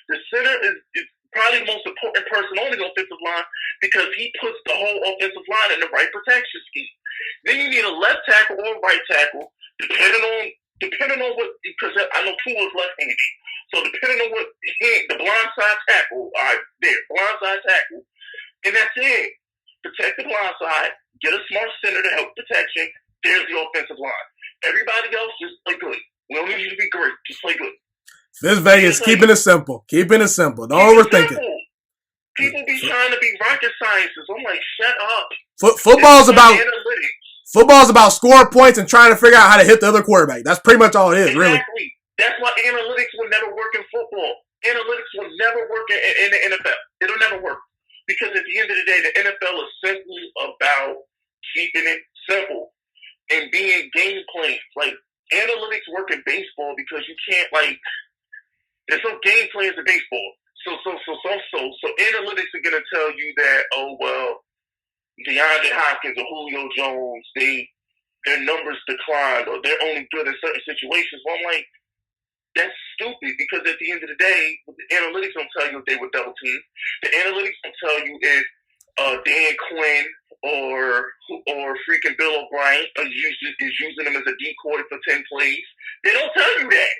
The center is probably the most important person on the offensive line because he puts the whole offensive line in the right protection scheme. Then you need a left tackle or a right tackle, depending on what, because I know Tua's left-handed. So depending on what the blind side tackle, all right, blind side tackle, and that's it. Protect the blind side, get a smart center to help protection. There's the offensive line. Everybody else just play good. We don't need you to be great. Just play good. This Vegas, keeping it simple. Keeping it simple. Don't overthink it. People be trying to be rocket scientists. I'm like, shut up. Football's about analytics. Football's about scoring points and trying to figure out how to hit the other quarterback. That's pretty much all it is, really. Exactly. That's why analytics will never work in football. Analytics will never work in the NFL. It'll never work. Because at the end of the day, the NFL is simply about keeping it simple and being game plans. Like, analytics work in baseball because you can't, there's no game plans in baseball. So analytics are going to tell you that, DeAndre Haskins or Julio Jones, their numbers declined or they're only good in certain situations. Well, I'm like, that's stupid because at the end of the day, the analytics don't tell you if they were double teamed. The analytics don't tell you if Dan Quinn or freaking Bill O'Brien is using them as a decoy for 10 plays. They don't tell you that.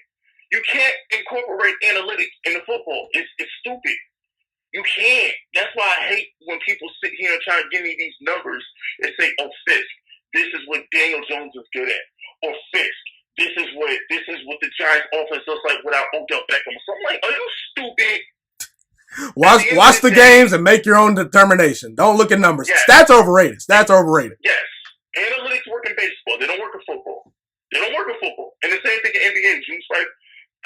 You can't incorporate analytics into football. It's stupid. You can't. That's why I hate when people sit here and try to give me these numbers and say, oh, Fisk, this is what Daniel Jones is good at. Or Fisk, this is what the Giants offense looks like without Odell Beckham. So I'm like, are you stupid? Watch the games and make your own determination. Don't look at numbers. Yes. Stats are overrated. Yes. Analytics work in baseball. They don't work in football. And the same thing in NBA, Juice, right?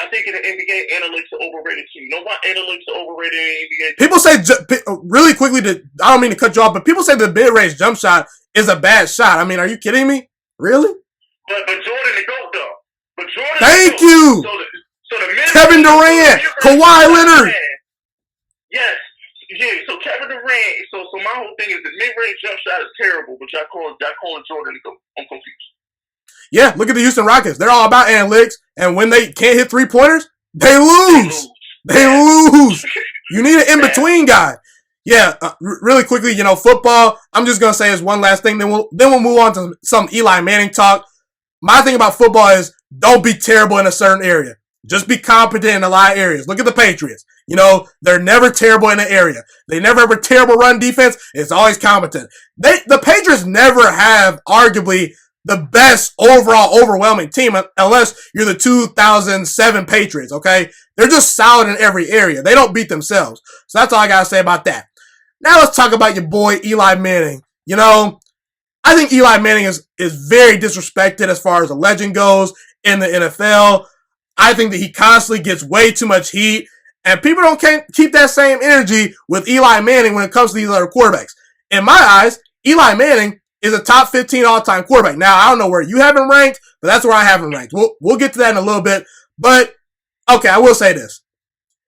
I think think in the NBA, analytics are overrated too. You know why analytics are overrated in the NBA? People say, really quickly, I don't mean to cut you off, but people say the mid-range jump shot is a bad shot. I mean, are you kidding me? Really? But Jordan the GOAT, though. But Jordan Thank you. So the Kevin Durant, Kawhi Leonard. Yes. Yeah, so Kevin Durant, so my whole thing is the mid-range jump shot is terrible, but y'all calling Jordan the GOAT. I'm confused. Yeah, look at the Houston Rockets. They're all about analytics, and when they can't hit three-pointers, they lose. They lose. You need an in-between guy. Yeah, really quickly, football, I'm just going to say is one last thing, then we'll move on to some Eli Manning talk. My thing about football is don't be terrible in a certain area. Just be competent in a lot of areas. Look at the Patriots. They're never terrible in an area. They never have a terrible run defense. It's always competent. The Patriots never have arguably the best overall overwhelming team unless you're the 2007 Patriots, okay? They're just solid in every area. They don't beat themselves. So that's all I got to say about that. Now let's talk about your boy Eli Manning. I think Eli Manning is very disrespected as far as a legend goes in the NFL. I think that he constantly gets way too much heat, and people can't keep that same energy with Eli Manning when it comes to these other quarterbacks. In my eyes, Eli Manning is a top 15 all-time quarterback. Now, I don't know where you have him ranked, but that's where I have him ranked. We'll get to that in a little bit. But, okay, I will say this.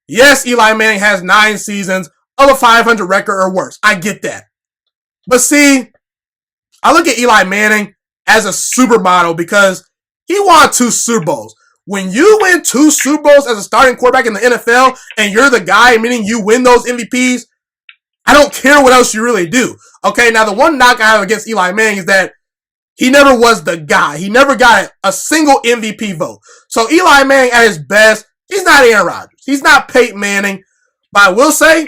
Yes, Eli Manning has 9 seasons of a 500 record or worse. I get that. But see, I look at Eli Manning as a supermodel because he won 2 Super Bowls. When you win 2 Super Bowls as a starting quarterback in the NFL and you're the guy, meaning you win those MVPs, I don't care what else you really do. Okay, now the one knock I have against Eli Manning is that he never was the guy. He never got a single MVP vote. So Eli Manning at his best, he's not Aaron Rodgers. He's not Peyton Manning. But I will say,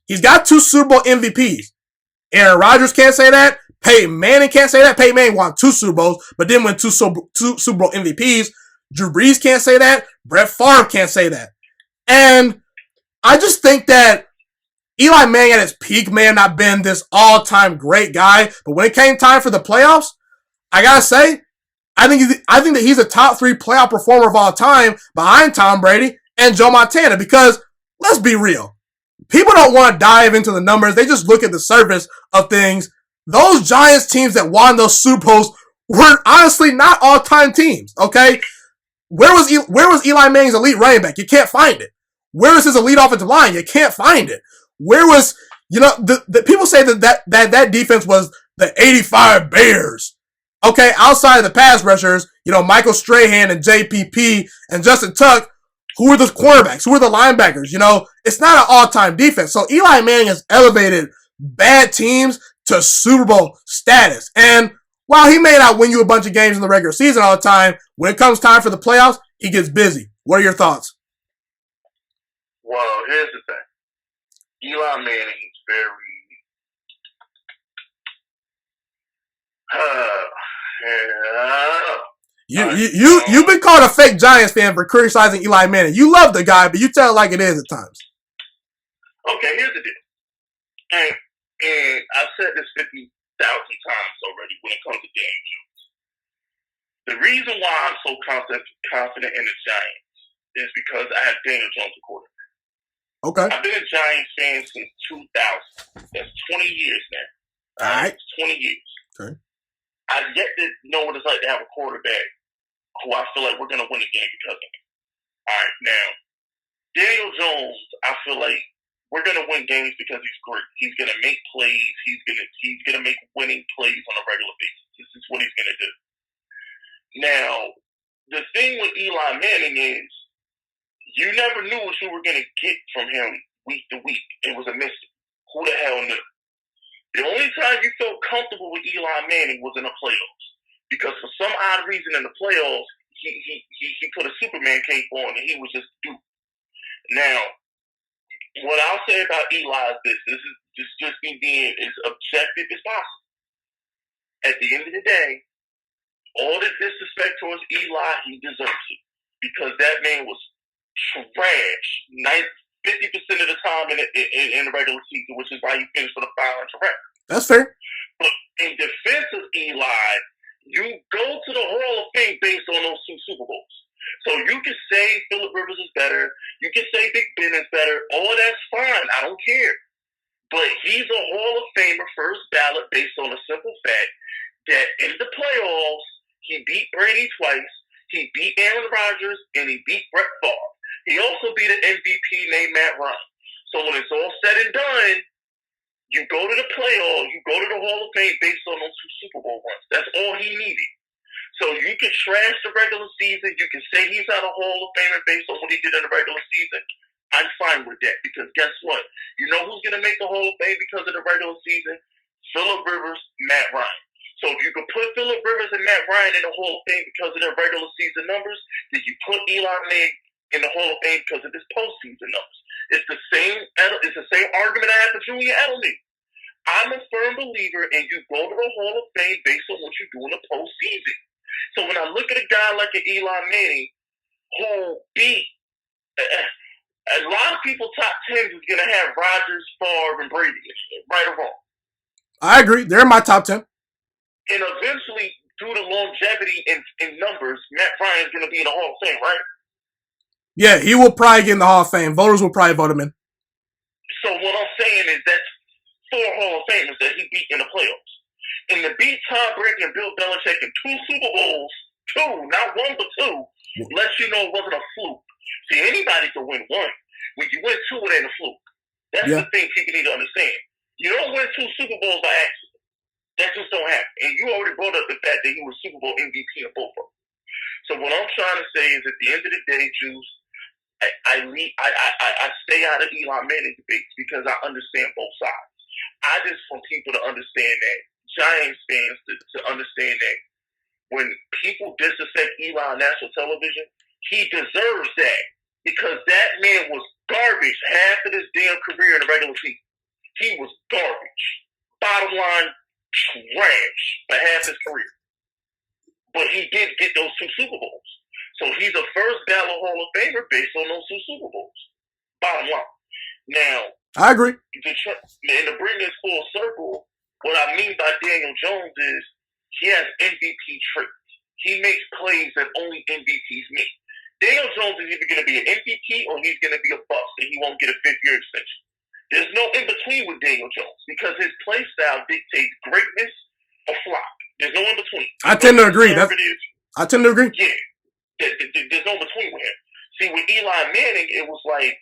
he's got 2 Super Bowl MVPs. Aaron Rodgers can't say that. Peyton Manning can't say that. Peyton Manning won 2 Super Bowls, but didn't win 2 Super Bowl MVPs. Drew Brees can't say that. Brett Favre can't say that. And I just think that Eli Manning at his peak may have not been this all-time great guy, but when it came time for the playoffs, I gotta say, I think that he's a top 3 playoff performer of all time behind Tom Brady and Joe Montana because, let's be real, people don't want to dive into the numbers. They just look at the surface of things. Those Giants teams that won those Super Bowls were honestly not all-time teams, okay? Where was Eli Manning's elite running back? You can't find it. Where was his elite offensive line? You can't find it. Where was, the people say that defense was the 85 Bears. Okay, outside of the pass rushers, Michael Strahan and JPP and Justin Tuck, who were the quarterbacks? Who were the linebackers? It's not an all-time defense. So Eli Manning has elevated bad teams to Super Bowl status. And while he may not win you a bunch of games in the regular season all the time, when it comes time for the playoffs, he gets busy. What are your thoughts? Well, here's the thing. Eli Manning is very You've been called a fake Giants fan for criticizing Eli Manning. You love the guy, but you tell it like it is at times. Okay, here's the deal. And I've said this 50,000 times already when it comes to Daniel Jones. The reason why I'm so confident in the Giants is because I have Daniel Jones a quarterback. Okay. I've been a Giants fan since 2000. That's 20 years now. All right. It's 20 years. Okay. I've yet to know what it's like to have a quarterback who I feel like we're going to win a game because of him. All right. Now, Daniel Jones, I feel like we're going to win games because he's great. He's going to make plays. He's going to make winning plays on a regular basis. This is what he's going to do. Now, the thing with Eli Manning is you never knew what you were going to get from him week to week. It was a mystery. Who the hell knew? The only time you felt comfortable with Eli Manning was in the playoffs. Because for some odd reason in the playoffs, he put a Superman cape on and he was just Duke. Now, what I'll say about Eli is this. This is just me being as objective as possible. At the end of the day, all the disrespect towards Eli, he deserves it. Because that man was trash 50% of the time in the regular season, which is why he finished with a 500 record. That's fair. But in defense of Eli, you go to the Hall of Fame based on those 2 Super Bowls. So you can say say Phillip Rivers is better. You can say Big Ben is better. All that's fine. I don't care. But he's a Hall of Famer, first ballot, based on a simple fact that in the playoffs, he beat Brady twice, he beat Aaron Rodgers, and he beat Brett Favre. He also beat an MVP named Matt Ryan. So when it's all said and done, you go to the playoffs, you go to the Hall of Fame based on those 2 Super Bowl runs. That's all he needed. So you can trash the regular season. You can say he's not a Hall of Famer based on what he did in the regular season. I'm fine with that because guess what? You know who's going to make the Hall of Fame because of the regular season? Phillip Rivers, Matt Ryan. So if you can put Phillip Rivers and Matt Ryan in the Hall of Fame because of their regular season numbers, then you put Eli Manning in the Hall of Fame because of his postseason numbers. It's the same argument I had for Julian Edelman. I'm a firm believer in you go to the Hall of Fame based on what you do in the postseason. So when I look at a guy like an Eli Manning who beat a lot of people top 10 is going to have Rodgers, Favre, and Brady, right or wrong. I agree. They're in my top 10. And eventually, due to longevity in numbers, Matt Ryan's going to be in the Hall of Fame, right? Yeah, he will probably get in the Hall of Fame. Voters will probably vote him in. So what I'm saying is that's 4 Hall of Famers that he beat in the playoffs. And to beat Tom Brady and Bill Belichick in 2 Super Bowls, 2, not 1 but 2, lets you know it wasn't a fluke. See, anybody can win 1. When you win 2, it ain't a fluke. That's the thing people need to understand. You don't win 2 Super Bowls by accident. That just don't happen. And you already brought up the fact that he was Super Bowl MVP in both of them. So what I'm trying to say is at the end of the day, Juice, I stay out of Eli Manning debates because I understand both sides. I just want people to understand that, Giants fans to understand that when people disrespect Eli on national television, he deserves that because that man was garbage half of his damn career in the regular season. He was garbage. Bottom line, trash for half his career. But he did get those 2 Super Bowls. So he's a first ballot Hall of Famer based on those 2 Super Bowls. Bottom line. Now, I agree. And to bring this full circle, what I mean by Daniel Jones is he has MVP traits. He makes plays that only MVPs make. Daniel Jones is either going to be an MVP or he's going to be a bust and he won't get a 5th-year extension. There's no in-between with Daniel Jones because his play style dictates greatness or flop. There's no in-between. I tend to agree. I tend to agree. Yeah. There's no in-between with him. See, with Eli Manning, it was like,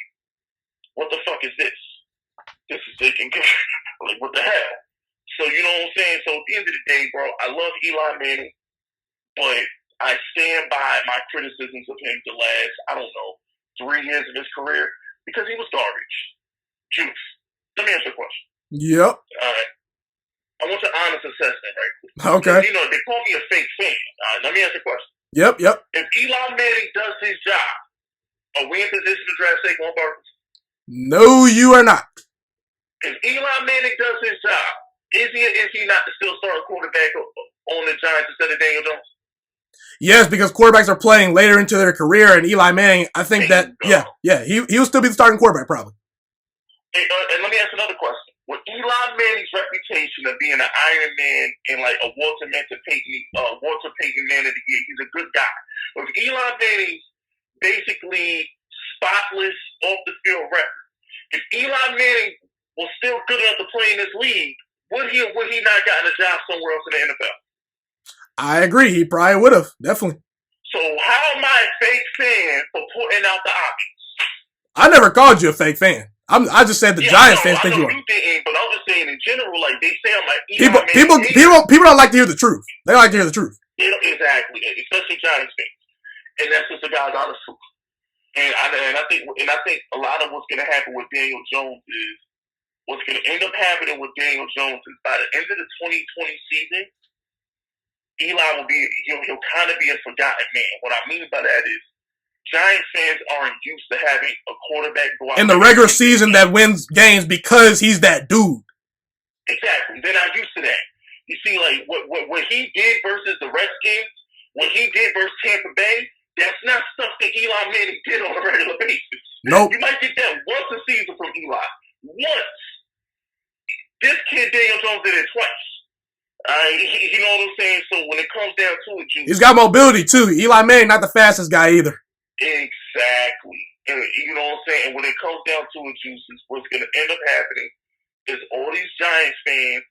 what the fuck is this? This is like, what the hell? So, you know what I'm saying? So, at the end of the day, bro, I love Eli Manning, but I stand by my criticisms of him the last, I don't know, 3 years of his career because he was garbage. Juice, let me ask you a question. Yep. All right. I want your honest assessment right quick. Okay. You know, they call me a fake fan. All right, let me ask you a question. Yep. If Eli Manning does his job, are we in position to draft Saquon Barkley? No, you are not. If Eli Manning does his job, is he not still starting quarterback on the Giants instead of Daniel Jones? Yes, because quarterbacks are playing later into their career, and Eli Manning, I think he'll still be the starting quarterback probably. And let me ask another question. With Eli Manning's reputation of being an Iron Man and like a Walter Payton Man of the Year, he's a good guy. With Eli Manning's basically spotless off the field record, if Eli Manning was still good enough to play in this league, would he not gotten a job somewhere else in the NFL? I agree. He probably would have, definitely. So how am I a fake fan for putting out the options? I never called you a fake fan. I just said the Giants fans think you are. You didn't, but I'm just saying in general, like they say, I'm like people don't like to hear the truth. They like to hear the truth. Exactly, especially Giants fans, and that's just the guy's honest truth. And I think a lot of what's going to happen with Daniel Jones is what's going to end up happening with Daniel Jones is by the end of the 2020 season, Eli he'll kind of be a forgotten man. What I mean by that is Giants fans aren't used to having a quarterback go out in the regular season that wins games because he's that dude. Exactly. They're not used to that. You see, like, what he did versus the Redskins, what he did versus Tampa Bay, that's not stuff that Eli Manning did on a regular basis. Nope. You might get that once a season from Eli. Once. This kid, Daniel Jones, did it twice. You know what I'm saying? So when it comes down to it, he's got mobility, too. Eli Manning, not the fastest guy either. Exactly. And you know what I'm saying? And when it comes down to it, Juices, what's going to end up happening is all these Giants fans,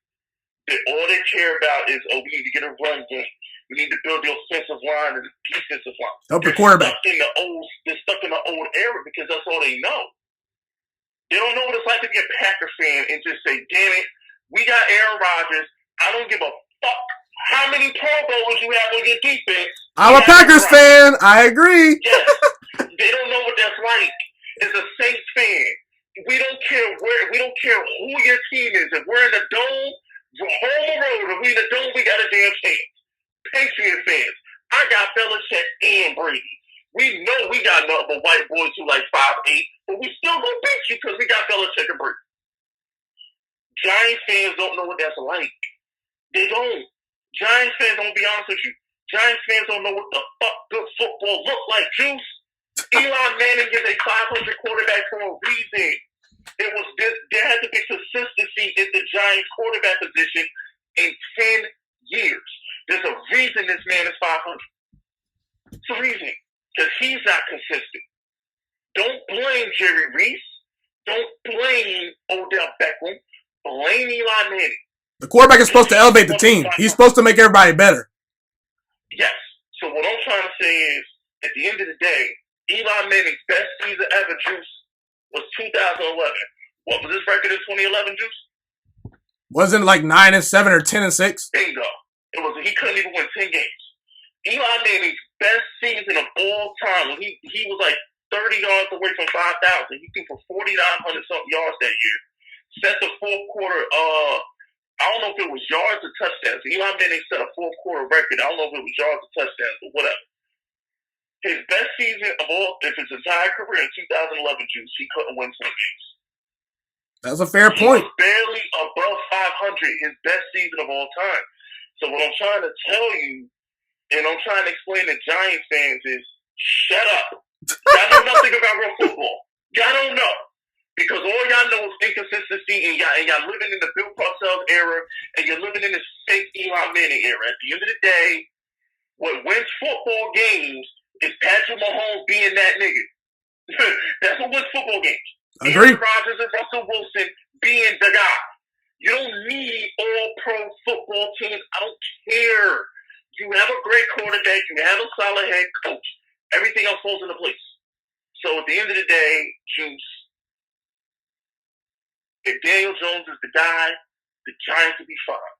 all they care about is, we need to get a run game. We need to build the offensive line and the defensive line. Help the quarterback. They're stuck in the old era because that's all they know. They don't know what it's like to be a Packer fan and just say, damn it, we got Aaron Rodgers. I don't give a fuck how many Pro Bowls you have on your defense. I'm a Packers fan. I agree. Yes. They don't know what that's like. As a Saints fan, we don't care who your team is. If we're in the dome, home or road, if we're in the dome, we got a damn chance. Patriot fans, I got Belichick and Brady. We know we got nothing but white boys who like 5'8", but we still gonna beat you because we got Belichick and Brady. Giant fans don't know what that's like. They don't. Giant fans, I'm gonna be honest with you. Giant fans don't know what the fuck good football look like, Juice. Eli Manning is a 500 quarterback for a reason. There had to be consistency in the Giants quarterback position in 10 years. There's a reason this man is 500. It's a reason. Because he's not consistent. Don't blame Jerry Reese. Don't blame Odell Beckham. Blame Eli Manning. The quarterback is supposed to elevate the team. He's supposed to make everybody better. Yes. So what I'm trying to say is, at the end of the day, Eli Manning's best season ever, Juice, was 2011. What was his record in 2011, Juice? Wasn't it like 9-7 or 10-6? Bingo. He couldn't even win 10 games. Eli Manning's best season of all time, he was like 30 yards away from 5,000. He threw for 4,900 something yards that year. Set the fourth quarter, I don't know if it was yards or touchdowns. Eli Manning set a fourth quarter record. I don't know if it was yards or touchdowns, but whatever. His best season of all, if his entire career in 2011, Juice, he couldn't win 10 games. That's a fair point. He was barely above 500, his best season of all time. So what I'm trying to tell you, and I'm trying to explain to Giants fans is, shut up. Y'all know nothing about real football. Y'all don't know. Because all y'all know is inconsistency, and y'all living in the Bill Parcells era, and you're living in this fake Eli Manning era. At the end of the day, what wins football games is Patrick Mahomes being that nigga. That's what wins football games. Agree. Aaron Rodgers and Russell Wilson being the guy. You don't need all-pro football teams. I don't care. You have a great quarterback. You have a solid head coach. Everything else falls into place. So at the end of the day, Juice, if Daniel Jones is the guy, the Giants will be fine.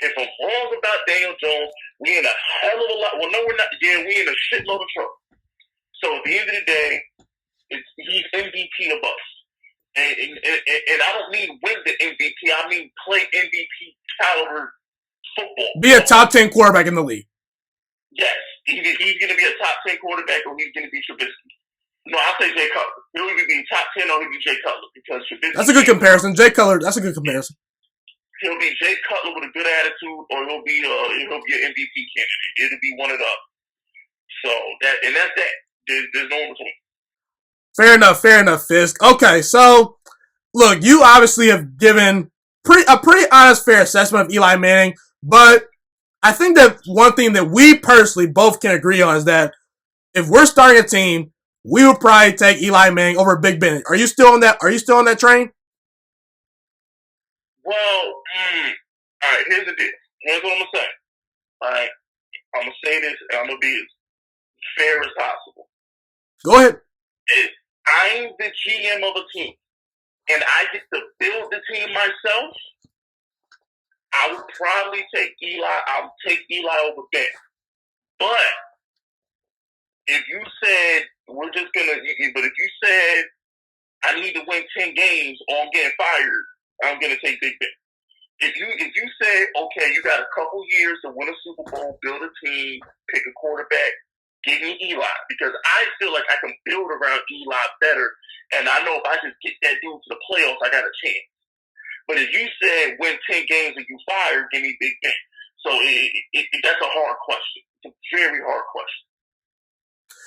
If I'm wrong about Daniel Jones, we in a hell of a lot. Well, no, we're not. Yeah, we in a shitload of trouble. So at the end of the day, he's MVP or bust. And I don't mean win the MVP. I mean play MVP caliber football. Be a top 10 quarterback in the league. Yes. He's going to be a top 10 quarterback, or he's going to be Trubisky. No, I'll say Jay Cutler. He'll either be top 10 or he'll be Jay Cutler, because Trubisky. That's a good comparison. Jay Cutler, that's a good comparison. He'll be Jay Cutler with a good attitude, or he'll be an MVP candidate. It'll be one of them. So that's that. There's no in between. Fair enough, Fisk. Okay, so look, you obviously have given a pretty honest, fair assessment of Eli Manning, but I think that one thing that we personally both can agree on is that if we're starting a team, we would probably take Eli Manning over Big Ben. Are you still on that? Are you still on that train? Well, all right. Here's the deal. Here's what I'm gonna say. All right, I'm gonna say this, and I'm gonna be as fair as possible. Go ahead. If I'm the GM of a team, and I get to build the team myself, I would probably take Eli. I'll take Eli over Ben. But if you said we're just gonna, but if you said I need to win 10 games or I'm getting fired, I'm gonna take Big Ben. If you said, okay, you got a couple years to win a Super Bowl, build a team, pick a quarterback, give me Eli, because I feel like I can build around Eli better, and I know if I just get that dude to the playoffs, I got a chance. But if you said win 10 games and you fire, give me Big Ben. So that's a hard question. It's a very hard question.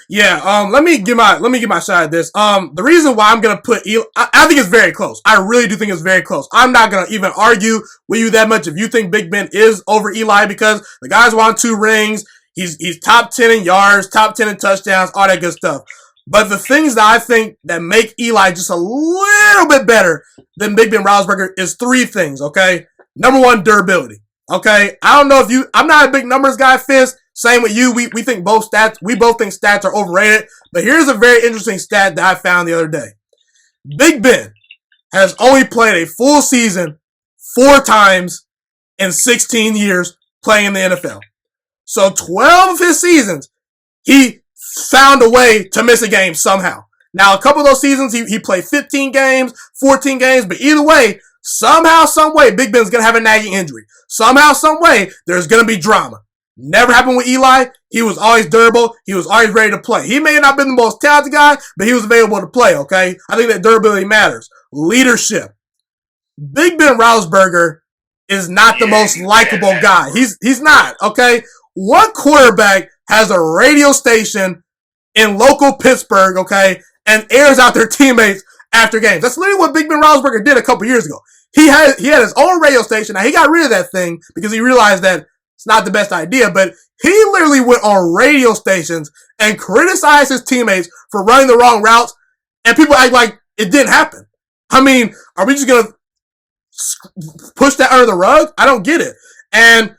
Yeah, let me get my shot at this. The reason why I'm gonna put Eli, I think it's very close. I really do think it's very close. I'm not gonna even argue with you that much if you think Big Ben is over Eli, because the guy's won 2 rings. He's top 10 in yards, top 10 in touchdowns, all that good stuff. But the things that I think that make Eli just a little bit better than Big Ben Roethlisberger is three things, okay? Number one, durability. Okay? I don't know if I'm not a big numbers guy, Fisk. Same with you. We think both think stats are overrated. But here's a very interesting stat that I found the other day. Big Ben has only played a full season 4 times in 16 years playing in the NFL. So 12 of his seasons, he found a way to miss a game somehow. Now, a couple of those seasons, he played 15 games, 14 games, but either way, somehow, some way, Big Ben's going to have a nagging injury. Somehow, some way, there's going to be drama. Never happened with Eli. He was always durable. He was always ready to play. He may not have been the most talented guy, but he was available to play, okay? I think that durability matters. Leadership. Big Ben Roethlisberger is not the most likable guy. He's not, okay? One quarterback has a radio station in local Pittsburgh, okay, and airs out their teammates after games. That's literally what Big Ben Roethlisberger did a couple years ago. He had his own radio station. Now, he got rid of that thing because he realized that it's not the best idea, but he literally went on radio stations and criticized his teammates for running the wrong routes, and people act like it didn't happen. I mean, are we just going to push that under the rug? I don't get it. And,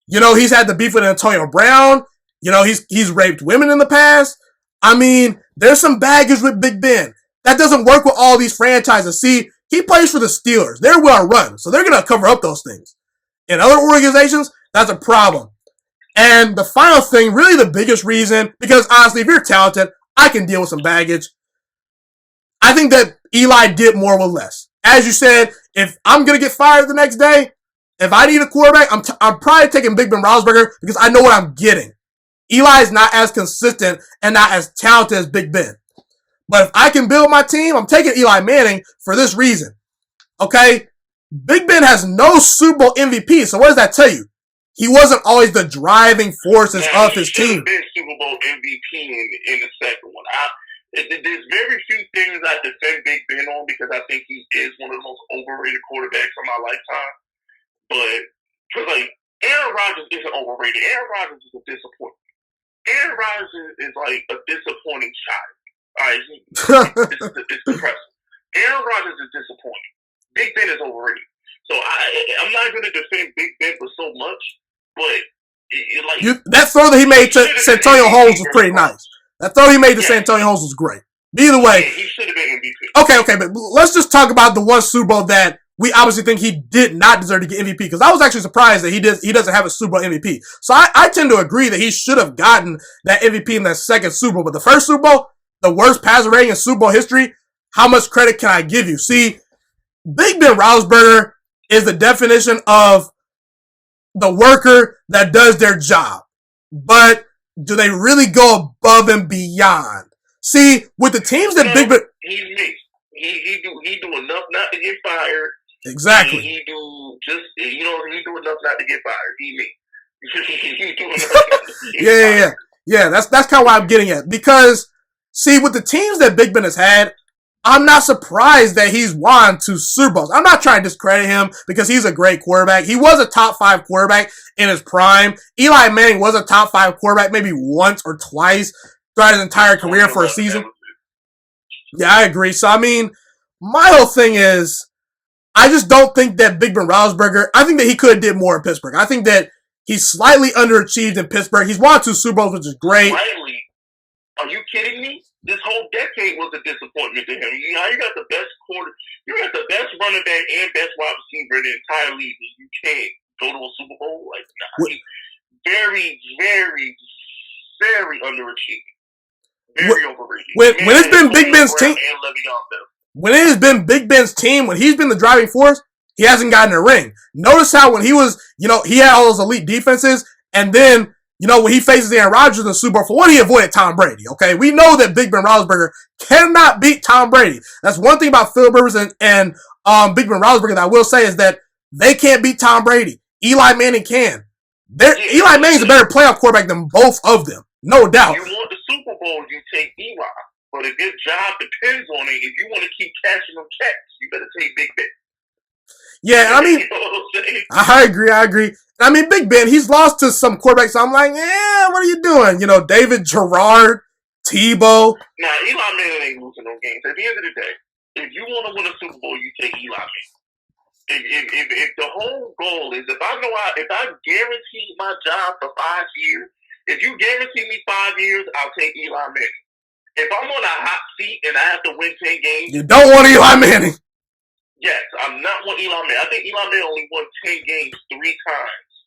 you know, he's had the beef with Antonio Brown. You know, he's raped women in the past. I mean, there's some baggage with Big Ben. That doesn't work with all these franchises. See, he plays for the Steelers. They're well run, so they're going to cover up those things. In other organizations, that's a problem. And the final thing, really the biggest reason, because honestly, if you're talented, I can deal with some baggage. I think that Eli did more with less. As you said, if I'm going to get fired the next day, if I need a quarterback, I'm probably taking Big Ben Roethlisberger because I know what I'm getting. Eli is not as consistent and not as talented as Big Ben. But if I can build my team, I'm taking Eli Manning for this reason. Okay? Big Ben has no Super Bowl MVP, so what does that tell you? He wasn't always the driving forces of his team. He should have been Super Bowl MVP in the second one. There's very few things I defend Big Ben on because I think he is one of the most overrated quarterbacks of my lifetime. But, because, like, Aaron Rodgers isn't overrated. Aaron Rodgers is a disappointment. Aaron Rodgers is like a disappointing child. All right, it's depressing. Aaron Rodgers is disappointing. Big Ben is overrated. So I'm not going to defend Big Ben for so much, but that throw that he made to Santonio Holmes was pretty nice. That throw he made to Santonio Holmes was great. Either way, he should have been MVP. Okay, but let's just talk about the one Super Bowl that we obviously think he did not deserve to get MVP, because I was actually surprised that he doesn't have a Super Bowl MVP. So I tend to agree that he should have gotten that MVP in that second Super Bowl. But the first Super Bowl, the worst passer rating in Super Bowl history, how much credit can I give you? See, Big Ben Roethlisberger is the definition of the worker that does their job. But do they really go above and beyond? See, with the teams that Big Ben... He's mixed. He do enough not to get fired. Exactly. He do enough not to get fired. He do enough not to get fired. Yeah. That's kind of what I'm getting at. Because, see, with the teams that Big Ben has had, I'm not surprised that he's won 2 Super Bowls. I'm not trying to discredit him because he's a great quarterback. He was a top 5 quarterback in his prime. Eli Manning was a top 5 quarterback maybe once or twice throughout his entire career for a season. Yeah, I agree. So, I mean, my whole thing is, I just don't think that Big Ben Roethlisberger, I think that he could have did more in Pittsburgh. I think that he's slightly underachieved in Pittsburgh. He's won 2 Super Bowls, which is great. Slightly? Are you kidding me? This whole decade was a disappointment to him. You got the best running back and best wide receiver in the entire league. You can't go to a Super Bowl? Like, nah. He's very, very, very underachieved. Very overrated. When it's been Big Ben's team, when it has been Big Ben's team, when he's been the driving force, he hasn't gotten a ring. Notice how when he was, he had all those elite defenses, and then, when he faces Aaron Rodgers in the Super Bowl, for one, he avoided Tom Brady, okay? We know that Big Ben Roethlisberger cannot beat Tom Brady. That's one thing about Philip Rivers and Big Ben Roethlisberger that I will say is that they can't beat Tom Brady. Eli Manning can. Eli Manning's a better playoff quarterback than both of them, no doubt. You want the Super Bowl, you take Eli. But if your job depends on it, if you want to keep cashing them checks, you better take Big Ben. Yeah, I mean, I agree. I mean, Big Ben, he's lost to some quarterbacks. So I'm like, what are you doing? David Gerard, Tebow. Now, Eli Manning ain't losing no games. At the end of the day, if you want to win a Super Bowl, you take Eli Manning. If the whole goal is, if I guarantee my job for 5 years, if you guarantee me 5 years, I'll take Eli Manning. If I'm on a hot seat and I have to win 10 games, you don't want Eli Manning. Yes, I'm not want Eli Manning. I think Eli Manning only won 10 games 3 times.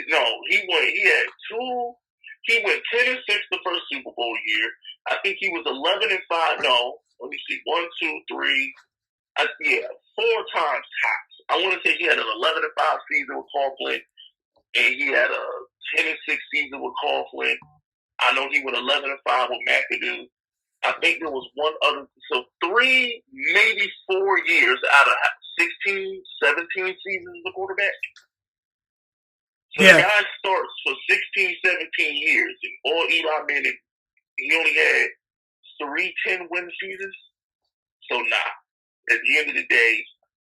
No, he won. He had 2. He went 10-6 the first Super Bowl year. I think he was 11-5. No, let me see. 1, 2, 3. 4 times tops. I want to say he had an 11-5 season with Coughlin, and he had a 10-6 season with Coughlin. I know he went 11-5 with McAdoo. I think there was one other. So 3, maybe 4 years out of 16, 17 seasons as a quarterback. So the guy starts for 16, 17 years, and all Eli Manning, he only had 3 10-win seasons. So at the end of the day,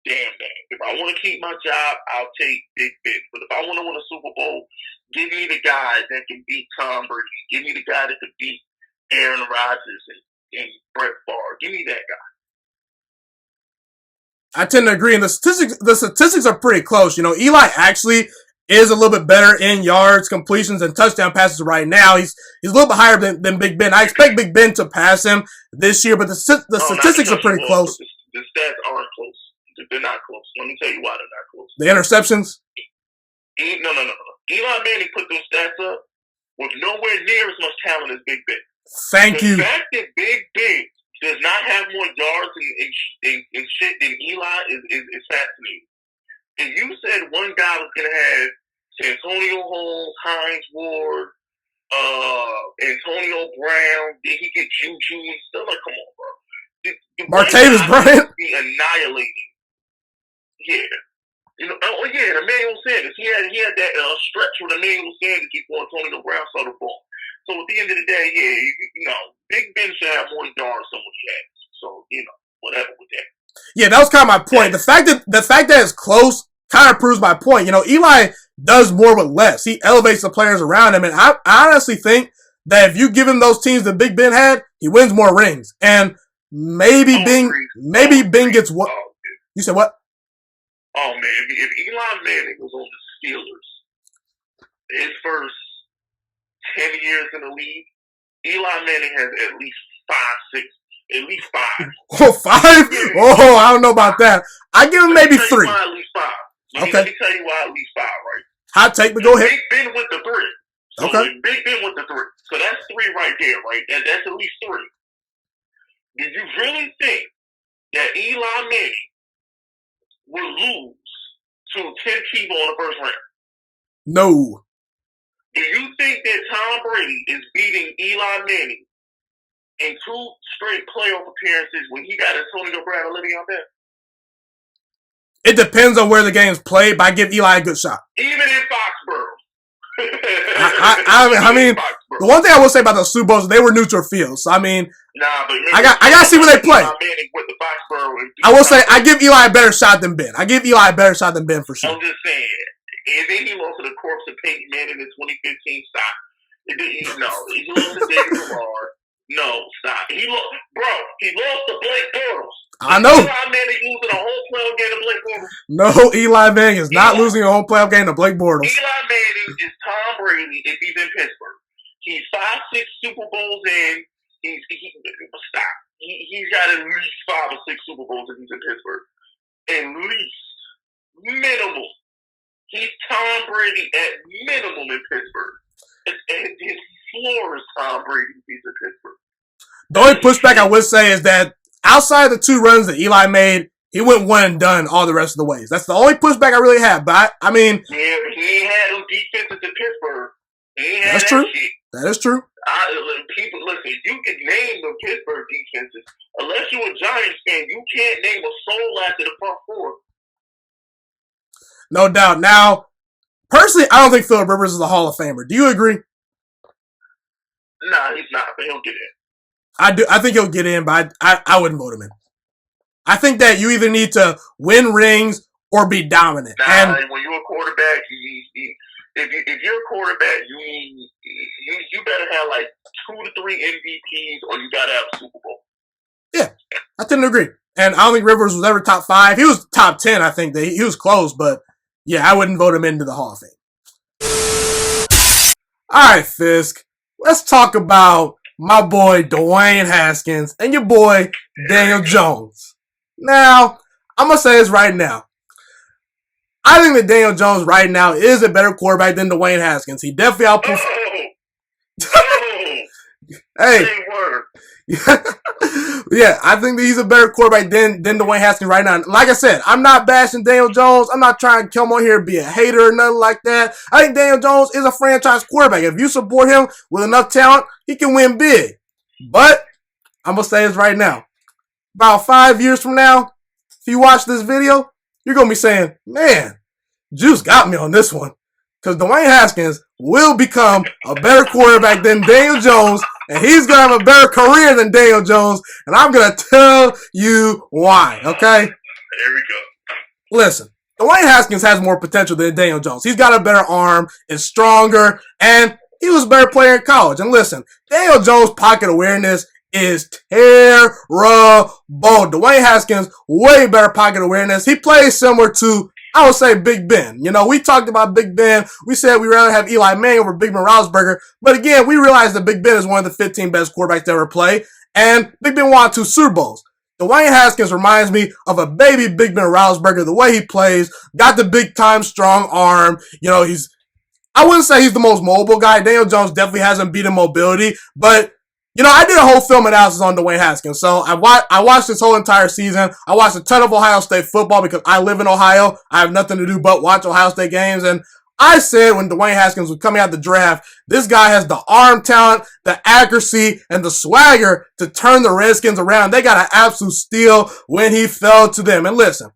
damn man, if I want to keep my job, I'll take Big Ben. But if I want to win a Super Bowl, give me the guy that can beat Tom Brady. Give me the guy that can beat Aaron Rodgers and Brett Favre. Give me that guy. I tend to agree, and the statistics are pretty close. You know, Eli actually is a little bit better in yards, completions, and touchdown passes right now. He's a little bit higher than Big Ben. I expect Big Ben to pass him this year, but the statistics are pretty close. The stats aren't close. They're not close. Let me tell you why they're not close. The interceptions? No. Eli Manning put those stats up with nowhere near as much talent as Big Ben. Thank you. The fact that Big Ben does not have more yards and shit than Eli is fascinating. If you said one guy was going to have Antonio Holmes, Hines Ward, Antonio Brown, did he get Juju and stuff? Like, come on, bro. Martavis Bryant be annihilating. Yeah. You know, Emmanuel Sanders. He had that stretch with Emmanuel Sanders before Antonio Brown started the ball. So at the end of the day, Big Ben should have more yards than what he has. So, whatever with that. Yeah, that was kind of my point. Yeah. The fact that it's close kind of proves my point. You know, Eli does more with less. He elevates the players around him, and I honestly think that if you give him those teams that Big Ben had, he wins more rings. And maybe Ben gets what? You said what? Oh man, if Eli Manning was on the Steelers, his first 10 years in the league, Eli Manning has at least 5. Oh, 5? Oh, I don't know about that. I give him maybe 3. At least 5. Let me tell you why at least 5, right? Hot take, but go ahead. Big Ben went to 3. So okay. Big Ben went to 3. So that's 3 right there, right? That's at least 3. Do you really think that Eli Manning will lose to Tim Tebow in the first round? No. Do you think that Tom Brady is beating Eli Manning in 2 straight playoff appearances when he got Antonio Brown and Le'Veon Bell? It depends on where the game's played, but I give Eli a good shot. Even in Foxborough. I mean, the one thing I will say about the Super Bowls, they were neutral fields. So, I mean, but I got to see where they play. I will say I give Eli a better shot than Ben. I give Eli a better shot than Ben for sure. I'm just saying. And then he lost to the corpse of Peyton Manning in 2015. Stop. He lost to David Garrard. No, stop. He lost to Blake Bortles. I know. Eli Manning losing a home playoff game to Blake Bortles. No, Eli Manning is not losing a home playoff game to Blake Bortles. Eli Manning is Tom Brady if he's in Pittsburgh. He's 5-6 Super Bowls in. Stop. He's got at least 5 or 6 Super Bowls if he's in Pittsburgh. At least. Minimal. He's Tom Brady at minimum in Pittsburgh. And his floor is Tom Brady if he's in Pittsburgh. The only pushback I would say is that outside the 2 runs that Eli made, he went one and done all the rest of the ways. That's the only pushback I really have. But I mean, yeah, but he ain't had those defenses in Pittsburgh. He ain't had that's that true. Shit. That is true. People, listen. You can name the Pittsburgh defenses. Unless you're a Giants fan, you can't name a soul after the front 4. No doubt. Now, personally, I don't think Phillip Rivers is a Hall of Famer. Do you agree? Nah, he's not, but he'll get in. I do. I think he'll get in, but I wouldn't vote him in. I think that you either need to win rings or be dominant. Nah, and when you're a quarterback, if you're a quarterback, you better have like 2 to 3 MVPs or you gotta have a Super Bowl. Yeah, I tend to agree. And I don't think Rivers was ever top 5. He was top 10, I think. He was close, but yeah, I wouldn't vote him into the Hall of Fame. All right, Fisk. Let's talk about my boy Dwayne Haskins and your boy Daniel Jones. Now, I'm going to say this right now. I think that Daniel Jones right now is a better quarterback than Dwayne Haskins. He definitely outperformed. Hey. Yeah, I think that he's a better quarterback than Dwayne Haskins right now. Like I said, I'm not bashing Daniel Jones. I'm not trying to come on here and be a hater or nothing like that. I think Daniel Jones is a franchise quarterback. If you support him with enough talent, he can win big. But I'm going to say this right now. About 5 years from now, if you watch this video, you're going to be saying, man, Juice got me on this one. Because Dwayne Haskins will become a better quarterback than Daniel Jones, and he's going to have a better career than Daniel Jones, and I'm going to tell you why, okay? There we go. Listen, Dwayne Haskins has more potential than Daniel Jones. He's got a better arm, is stronger, and he was a better player in college. And listen, Daniel Jones' pocket awareness is terrible. Dwayne Haskins, way better pocket awareness. He plays similar to, I would say, Big Ben. You know, we talked about Big Ben. We said we'd rather have Eli Manning over Big Ben Roethlisberger. But again, we realized that Big Ben is one of the 15 best quarterbacks to ever play. And Big Ben won 2 Super Bowls. Dwayne Haskins reminds me of a baby Big Ben Roethlisberger. The way he plays, got the big time strong arm. You know, I wouldn't say he's the most mobile guy. Daniel Jones definitely hasn't beaten mobility. But you know, I did a whole film analysis on Dwayne Haskins. So I watched this whole entire season. I watched a ton of Ohio State football because I live in Ohio. I have nothing to do but watch Ohio State games. And I said when Dwayne Haskins was coming out the draft, this guy has the arm talent, the accuracy, and the swagger to turn the Redskins around. They got an absolute steal when he fell to them. And listen,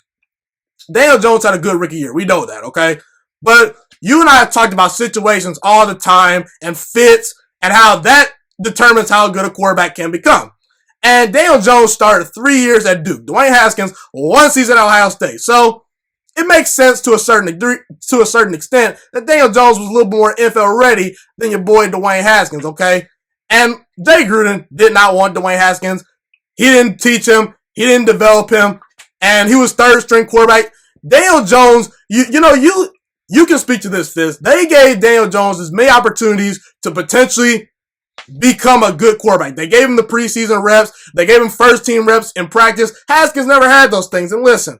Daniel Jones had a good rookie year. We know that, okay? But you and I have talked about situations all the time and fits and how that determines how good a quarterback can become. And Daniel Jones started 3 years at Duke. Dwayne Haskins, 1 season at Ohio State. So it makes sense to a certain extent that Daniel Jones was a little more NFL ready than your boy Dwayne Haskins, okay? And Jay Gruden did not want Dwayne Haskins. He didn't teach him. He didn't develop him. And he was third string quarterback. Daniel Jones, you can speak to this, Fizz. They gave Daniel Jones as many opportunities to potentially become a good quarterback. They gave him the preseason reps. They gave him first team reps in practice. Haskins never had those things. And listen,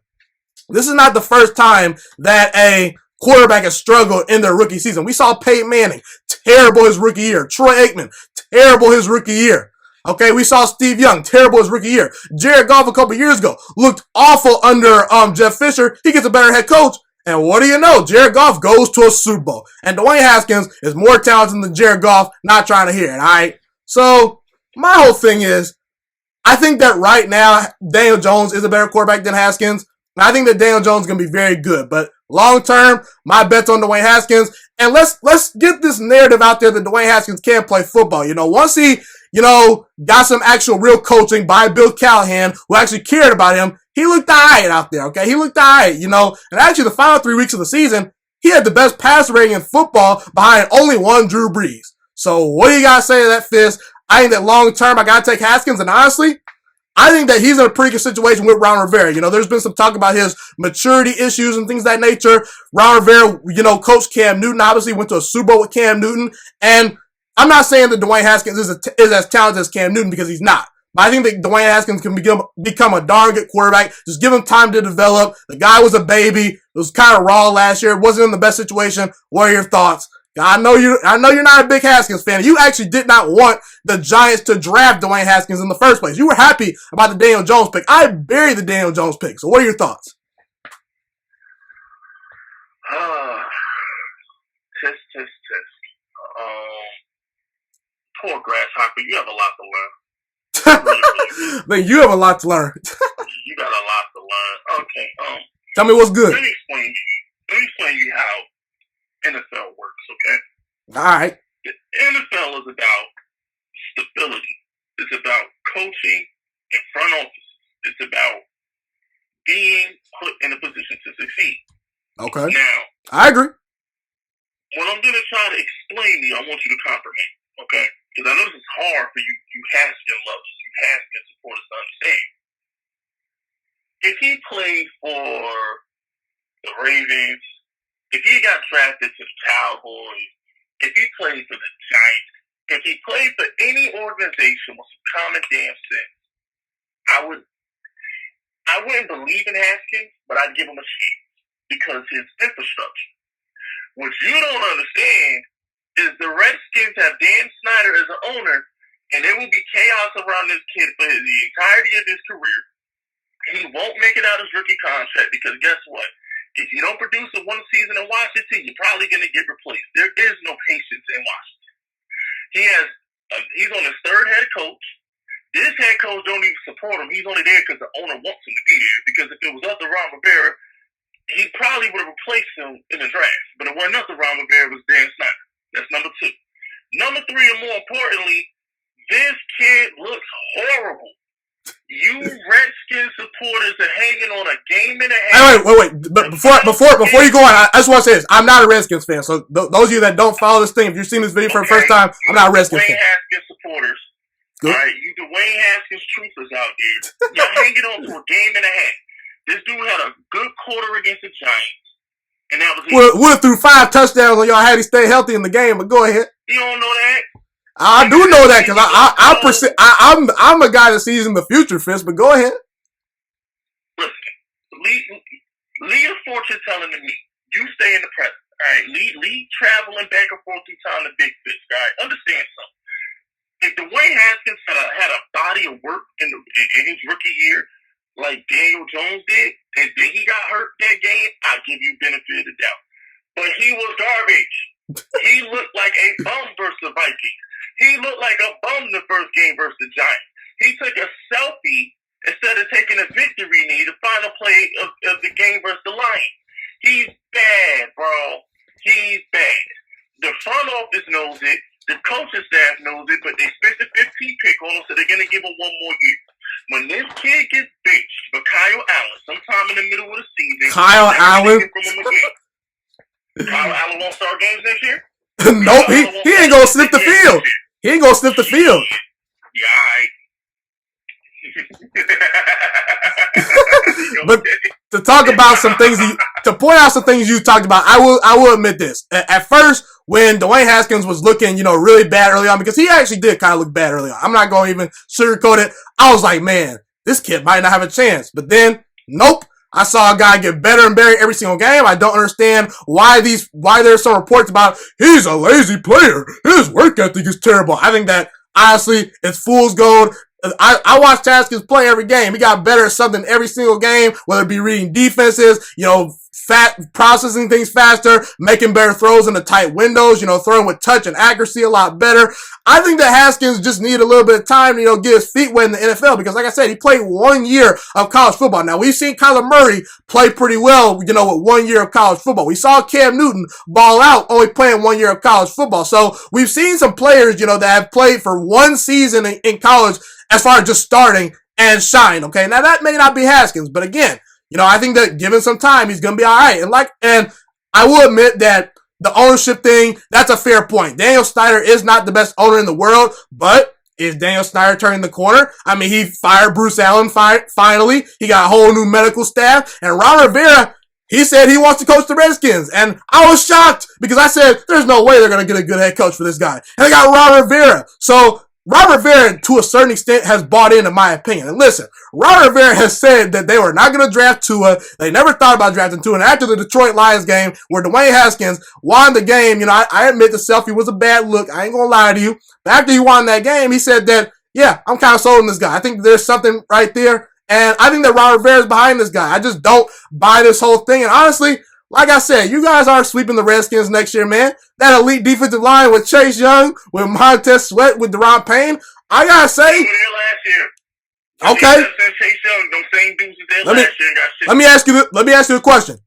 this is not the first time that a quarterback has struggled in their rookie season. We saw Peyton Manning, terrible his rookie year. Troy Aikman, terrible his rookie year. Okay, we saw Steve Young, terrible his rookie year. Jared Goff a couple years ago looked awful under Jeff Fisher. He gets a better head coach. And what do you know? Jared Goff goes to a Super Bowl. And Dwayne Haskins is more talented than Jared Goff, not trying to hear it, all right? So, my whole thing is, I think that right now, Daniel Jones is a better quarterback than Haskins. And I think that Daniel Jones is going to be very good. But long term, my bet's on Dwayne Haskins. And let's get this narrative out there that Dwayne Haskins can play football. You know, once he, got some actual real coaching by Bill Callahan, who actually cared about him, he looked alright out there, okay? He looked alright, And actually, the final 3 weeks of the season, he had the best pass rating in football behind only one Drew Brees. So, what do you got to say to that, Fist? I think that long term, I got to take Haskins, and honestly, I think that he's in a pretty good situation with Ron Rivera. There's been some talk about his maturity issues and things of that nature. Ron Rivera, Coach Cam Newton obviously went to a Super Bowl with Cam Newton, and I'm not saying that Dwayne Haskins is as talented as Cam Newton because he's not. But I think that Dwayne Haskins can become a darn good quarterback. Just give him time to develop. The guy was a baby. It was kind of raw last year. Wasn't in the best situation. What are your thoughts? I know you're not a big Haskins fan. You actually did not want the Giants to draft Dwayne Haskins in the first place. You were happy about the Daniel Jones pick. I buried the Daniel Jones pick. So what are your thoughts? Test. Poor grasshopper. You have a lot to learn. Man, you have a lot to learn. You got a lot to learn. Okay. Tell me what's good. Let me explain you how NFL works, okay? All right. The NFL is about stability. It's about coaching and front office. It's about being put in a position to succeed. Okay. Now, I agree. What I'm going to try to explain to you, I want you to comprehend, okay? Because I know this is played for the Ravens, if he got drafted to the Cowboys, if he played for the Giants, if he played for any organization with some common damn sense, I wouldn't believe in Haskins, but I'd give him a chance because his infrastructure. What you don't understand is the Redskins have Dan Snyder as an owner, and there will be chaos around this kid for the entirety of his career. He won't make it out of his rookie contract because guess what? If you don't produce a one season in Washington, you're probably going to get replaced. There is no patience in Washington. He's on his third head coach. This head coach don't even support him. He's only there because the owner wants him to be there. Because if it was up to Ron Rivera, he probably would have replaced him in the draft. But it wasn't up to Ron Rivera. It was Dan Snyder. That's number 2. Number 3, and more importantly, this kid looks horrible. You Redskins supporters are hanging on a game and a half. Wait. But before you go on, I just want to say this. I'm not a Redskins fan. So those of you that don't follow this thing, if you're seeing this video for the first time, I'm not a Redskins fan. Dwayne Haskins supporters. Good. All right, you Dwayne Haskins truthers out there. Y'all hanging on to a game and a half. This dude had a good quarter against the Giants. And that was it. Would have threw 5 touchdowns on y'all had he stayed healthy in the game, but go ahead. You don't know that? I do know that because I'm a guy that sees in the future, Fisk, but go ahead. Listen, leave a fortune telling to me. You stay in the present. All right, leave traveling back and forth through time to Big Fisk. All right, understand something. If Dwayne Haskins had a body of work in his rookie year, like Daniel Jones did, and then he got hurt that game, I'll give you benefit of the doubt. But he was garbage. He looked like a bum versus the Vikings. He looked like a bum the first game versus the Giants. He took a selfie instead of taking a victory knee, the final play of the game versus the Lions. He's bad, bro. He's bad. The front office knows it. The coaching staff knows it, but they spent the 15th pick on him, so they're going to give him one more year. When this kid gets benched for Kyle Allen sometime in the middle of the season, Kyle Allen won't start games next year? Nope, he ain't going to sniff the field. He ain't going to sniff the field. Yeah, all right. But to talk about some things, to point out some things you talked about, I will admit this. At first, when Dwayne Haskins was looking, really bad early on, because he actually did kind of look bad early on. I'm not going to even sugarcoat it. I was like, man, this kid might not have a chance. But then, nope. I saw a guy get better and better every single game. I don't understand why there's some reports about he's a lazy player. His work ethic is terrible. I think that, honestly, it's fool's gold. I watched Haskins play every game. He got better at something every single game, whether it be reading defenses, processing things faster, making better throws in the tight windows, throwing with touch and accuracy a lot better. I think that Haskins just needed a little bit of time to, get his feet wet in the NFL because, like I said, he played 1 year of college football. Now, we've seen Kyler Murray play pretty well, with 1 year of college football. We saw Cam Newton ball out only playing 1 year of college football. So, we've seen some players, that have played for 1 season in college as far as just starting and shine, okay? Now, that may not be Haskins, but again, I think that given some time, he's going to be all right. And I will admit that the ownership thing, that's a fair point. Daniel Snyder is not the best owner in the world, but is Daniel Snyder turning the corner? I mean, he fired Bruce Allen finally. He got a whole new medical staff. And Ron Rivera, he said he wants to coach the Redskins. And I was shocked because I said, there's no way they're going to get a good head coach for this guy. And they got Ron Rivera. So Ron Rivera, to a certain extent, has bought in my opinion. And listen, Ron Rivera has said that they were not going to draft Tua. They never thought about drafting Tua. And after the Detroit Lions game, where Dwayne Haskins won the game, I admit the selfie was a bad look. I ain't going to lie to you. But after he won that game, he said that, yeah, I'm kind of sold on this guy. I think there's something right there. And I think that Ron Rivera is behind this guy. I just don't buy this whole thing. And honestly, like I said, you guys are sweeping the Redskins next year, man. That elite defensive line with Chase Young, with Montez Sweat, with Deron Payne. I gotta say, they were there last year. Okay. Chase Young, them same dudes was there last year and got shit. Let me ask you a question.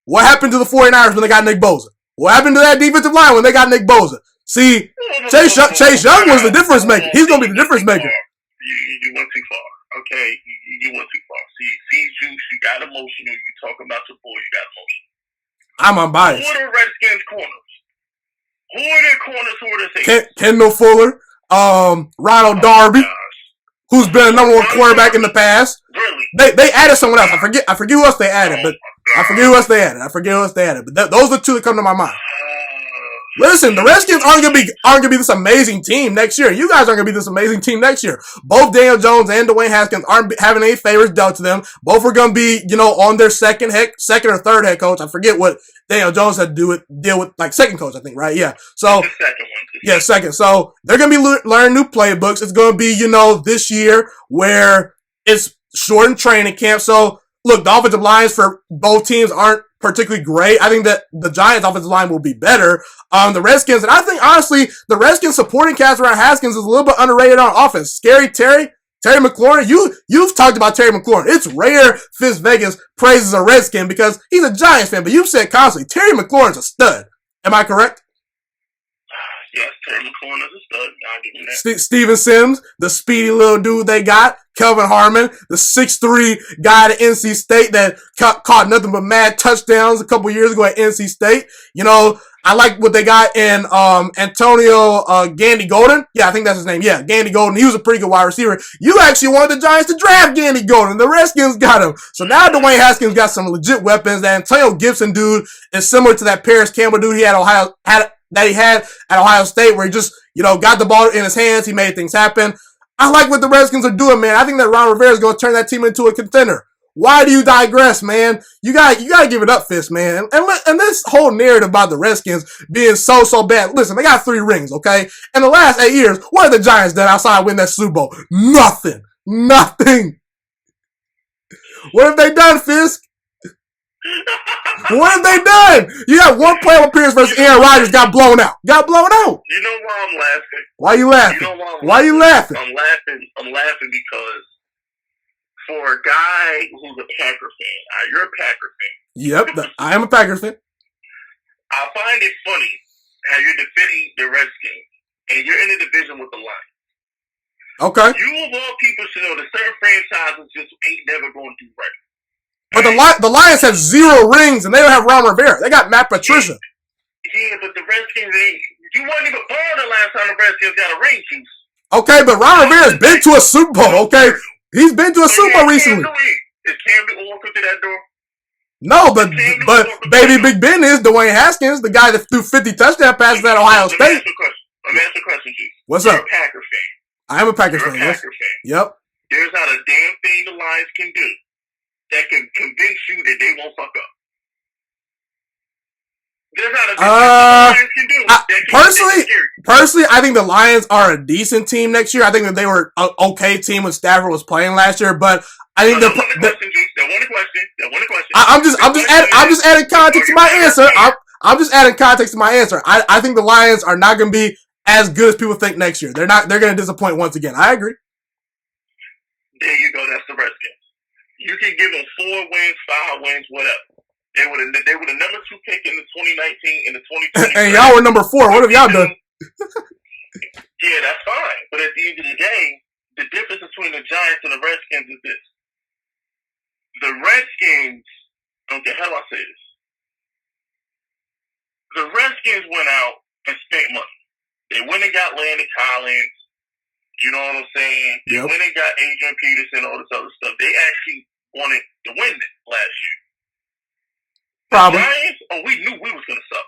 What happened to the 49ers when they got Nick Bosa? What happened to that defensive line when they got Nick Bosa? See, Chase Young was the difference maker. He's gonna be the difference maker. You went too far. Okay, you went too far. See, Juice, you got emotional. You talk about your boy, you got emotional. I'm unbiased. Who are the Redskins corners? Who are their corners? Who are they? Kendall Fuller, Ronald Darby. Gosh. who's been a number one quarterback in the past. Really? They added someone else. I forget who else they added, but I forget who else they added. But those are the two that come to my mind. Listen, the Redskins aren't gonna be this amazing team next year. You guys aren't gonna be this amazing team next year. Both Daniel Jones and Dwayne Haskins aren't having any favors dealt to them. Both are gonna be, on their second or third head coach. I forget what Daniel Jones had to deal with, like second coach, I think, right? Yeah. So the second one. yeah, second. So they're gonna be learning new playbooks. It's gonna be, this year where it's shortened training camp. So look, the offensive lines for both teams aren't particularly great. I think that the Giants' offensive line will be better. The Redskins, and I think honestly, the Redskins supporting cast around Haskins is a little bit underrated on offense. Scary Terry McLaurin. You've talked about Terry McLaurin. It's rare Fisk Vegas praises a Redskin because he's a Giants fan, but you've said constantly Terry McLaurin's a stud. Am I correct? Yes, Terry McLaurin is a stud. I'll give you that. Steven Sims, the speedy little dude they got. Kelvin Harmon, the 6'3" guy at NC State that caught nothing but mad touchdowns a couple years ago at NC State. I like what they got in Antonio Gandy Golden. Yeah, I think that's his name. Yeah, Gandy Golden. He was a pretty good wide receiver. You actually wanted the Giants to draft Gandy Golden. The Redskins got him. So now Dwayne Haskins got some legit weapons. That Antonio Gibson dude is similar to that Paris Campbell dude he had at Ohio State, where he just, got the ball in his hands. He made things happen. I like what the Redskins are doing, man. I think that Ron Rivera is going to turn that team into a contender. Why do you digress, man? You got to give it up, Fisk, man. And this whole narrative about the Redskins being so bad. Listen, they got 3 rings, okay? In the last 8 years, what have the Giants done outside of winning that Super Bowl? Nothing. What have they done, Fisk? What have they done? You got one playoff appearance versus Aaron Rodgers, got blown out. You know why I'm laughing? Why you laughing? Why you laughing? I'm laughing because for a guy who's a Packer fan, you're a Packer fan. Yep, I am a Packers fan. I find it funny how you're defending the Redskins and you're in a division with the Lions. Okay. You of all people should know that certain franchises just ain't never going to do right. But the Lions have 0 rings, and they don't have Ron Rivera. They got Matt Patricia. Yeah, but the Redskins you weren't even born the last time the Redskins got a ring, Juice. Okay, but Ron Rivera's been to a Super Bowl, okay? He's been to a Super Bowl recently. Is Cam Newton walking through that door? No, but baby Big Ben is Dwayne Haskins, the guy that threw 50 touchdown passes at Ohio State. Let me ask you a question, Juice. What's You're up? a Packer fan. I am a Packers fan, You're a yes. Packer fan. Yep. There's not a damn thing the Lions can do that can convince you that they won't fuck up. There's not a thing the Lions can do. Personally, I think the Lions are a decent team next year. I think that they were an okay team when Stafford was playing last year, but I think That one question. I'm just adding context to my answer. I'm just adding context to my answer. I think the Lions are not going to be as good as people think next year. They're going to disappoint once again. I agree. There you go. That's the Redskins. You can give them 4 wins, 5 wins, whatever. They were the number 2 pick in the 2019 and the 2020. And y'all were number 4. What have y'all done? Yeah, that's fine. But at the end of the day, the difference between the Giants and the Redskins is this. The Redskins, okay, how do I say this? The Redskins went out and spent money. They went and got Landon Collins. You know what I'm saying? They went and got Adrian Peterson, all this other stuff. They actually wanted to win it last year. Probably. The Giants, we knew we was going to suck.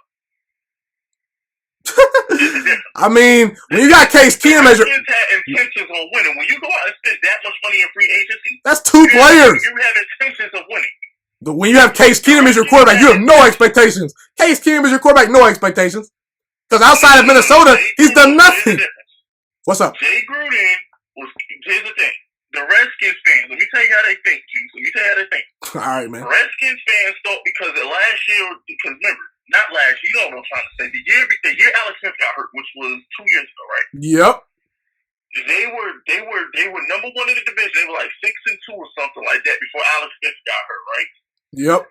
I mean, when you got Case Keenum as your... The Redskins had intentions on winning. When you go out and spend that much money in free agency... That's 2 players. You have intentions of winning. When you have Case Keenum as your quarterback, you have no expectations. Case Keenum is your quarterback, no expectations. Because outside of Minnesota, he's done nothing. What's up? Jay Gruden was... Here's the thing. The Redskins fans, let me tell you how they think, Juice. Let me tell you how they think. All right, man. Redskins fans thought because of last year, because remember, not last year, you know what I'm trying to say. The year Alex Smith got hurt, which was 2 years ago, right? Yep. They were number 1 in the division. They were like 6-2 or something like that before Alex Smith got hurt, right? Yep.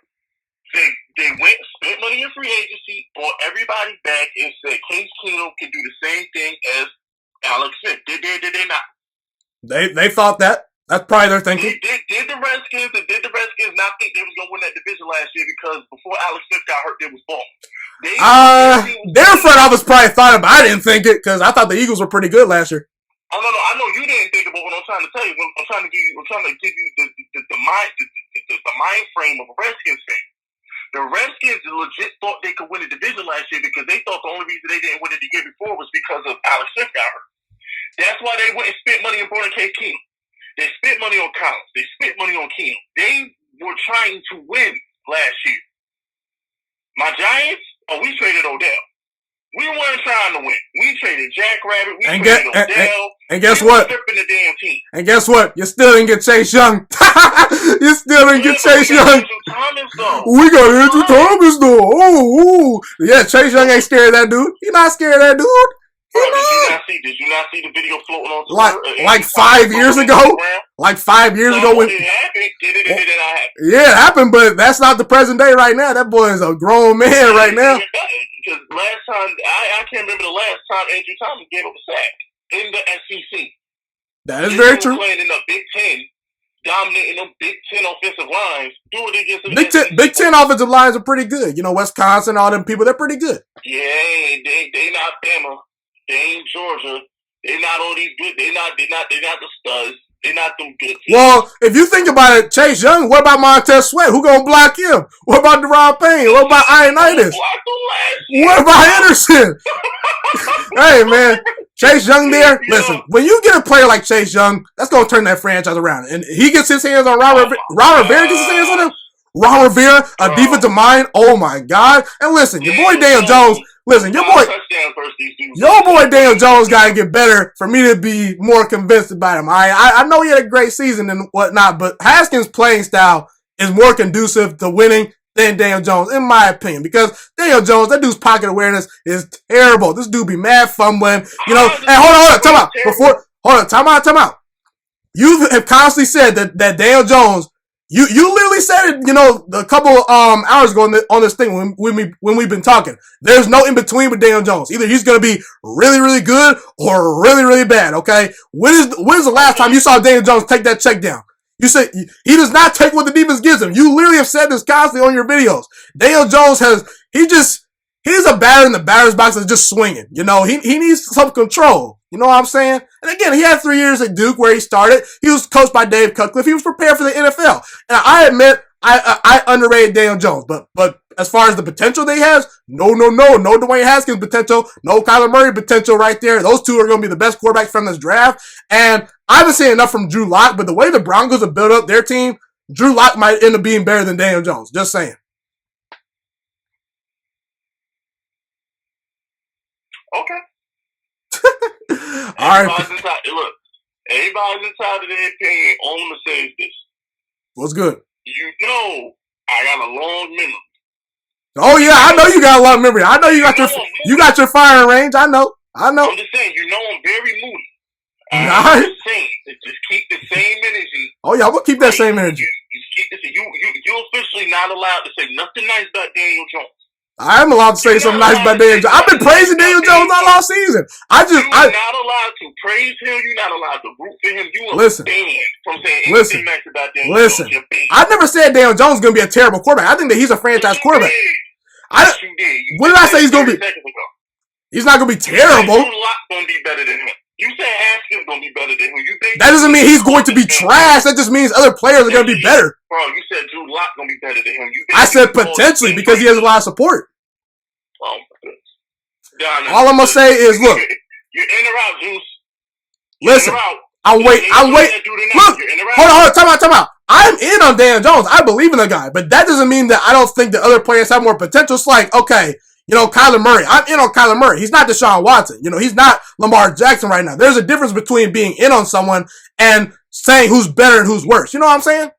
They went, spent money in free agency, brought everybody back, and said Case Keenum can do the same thing as Alex Smith. Did they not? They thought that. That's probably their thinking. Did the Redskins not think they was gonna win that division last year because before Alex Smith got hurt, they was balling? Their front office probably thought it, but I didn't think it because I thought the Eagles were pretty good last year. I know you didn't think it, but what I'm trying to tell you. I'm trying to give you the mind frame of a Redskins fan. The Redskins legit thought they could win the division last year because they thought the only reason they didn't win it the year before was because of Alex Fisk got hurt. That's why they went and spent money on Born Case Keenum. They spent money on Collins. They spent money on Keenum. They were trying to win last year. My Giants, we traded Odell. We weren't trying to win. We traded Jack Rabbit. We traded Odell. And guess what? The damn team. And guess what? You still didn't get Chase Young. You still didn't get Chase Young. We got Andrew Thomas though. Oh, yeah. Chase Young ain't scared of that dude. He not scared of that dude. Bro, did you not see the video floating on Twitter? Like 5 years ago? Like 5 years ago when it happened. Did it not happen? Yeah, it happened, but that's not the present day right now. That boy is a grown man right now. Because last time, I can't remember the last time Andrew Thomas gave up a sack in the SEC. That is very true. Playing in the Big Ten, dominating them Big Ten offensive lines, doing it against the Big Ten offensive lines are pretty good. You know, Wisconsin, all them people, they're pretty good. Yeah, they not Bama. They ain't Georgia. They not all these good. They not the studs. They not them good teams. Well, if you think about it, Chase Young, what about Montez Sweat? Who gonna block him? What about Deron Payne? What about Ioannidis? What about Henderson? Hey, man. Chase Young there. Listen, when you get a player like Chase Young, that's gonna turn that franchise around. And he gets his hands on Ron Rivera gets his hands on him. Ron Rivera, a defensive mind. Oh my God! And listen, your boy Daniel Jones. Listen, your boy Daniel Jones gotta get better for me to be more convinced about him. I know he had a great season and whatnot, but Haskins' playing style is more conducive to winning than Daniel Jones, in my opinion. Because Daniel Jones, that dude's pocket awareness is terrible. This dude be mad fumbling. You know, hey, hold on, time out. You have constantly said that Daniel Jones. You literally said it, you know, a couple hours ago on this thing when we've been talking. There's no in between with Daniel Jones. Either he's gonna be really, really good or really, really bad. Okay, when is the last time you saw Daniel Jones take that check down? You said he does not take what the defense gives him. You literally have said this constantly on your videos. Daniel Jones he's a batter in the batter's box that's just swinging. You know, he needs some control. You know what I'm saying? And again, he had 3 years at Duke where he started. He was coached by Dave Cutcliffe. He was prepared for the NFL. And I admit, I underrated Daniel Jones. But as far as the potential that he has, no Dwayne Haskins potential, no Kyler Murray potential right there. Those two are going to be the best quarterbacks from this draft. And I haven't seen enough from Drew Lock, but the way the Broncos have built up their team, Drew Lock might end up being better than Daniel Jones. Just saying. Okay. All right. Look, everybody's entitled to their opinion. All I'm gonna say is this. What's good? You know, I got a long memory. Oh yeah, I know you got a long memory. I know you got your firing range. I know. I'm just saying, you know, I'm very moody. I'm just saying, just keep the same energy. Oh yeah, we'll keep that same energy. You're officially not allowed to say nothing nice about Daniel Jones. I'm allowed to say something nice about Daniel Jones. I've been praising Daniel Jones all season. You're not allowed to praise him. You're not allowed to root for him. You are banned from saying anything nice about Daniel Jones. I never said Daniel Jones is going to be a terrible quarterback. I think that he's a franchise quarterback. You did. What did I say he's going to be? He's not going to be terrible. Drew Lock's going to be better than him. You said Haskins going to be better than him. That doesn't mean he's going to be trash. That just means other players are going to be better. Bro, you said Drew Lock going to be better than him. I said potentially because he has a lot of support. Oh, my goodness. All I'm going to say is, look. You're in or out, Juice. Listen, I'll wait. Look, hold on, time out. I'm in on Daniel Jones. I believe in the guy, but that doesn't mean that I don't think that other players have more potential. It's like, okay, you know, Kyler Murray. I'm in on Kyler Murray. He's not Deshaun Watson. You know, he's not Lamar Jackson right now. There's a difference between being in on someone and saying who's better and who's worse. You know what I'm saying?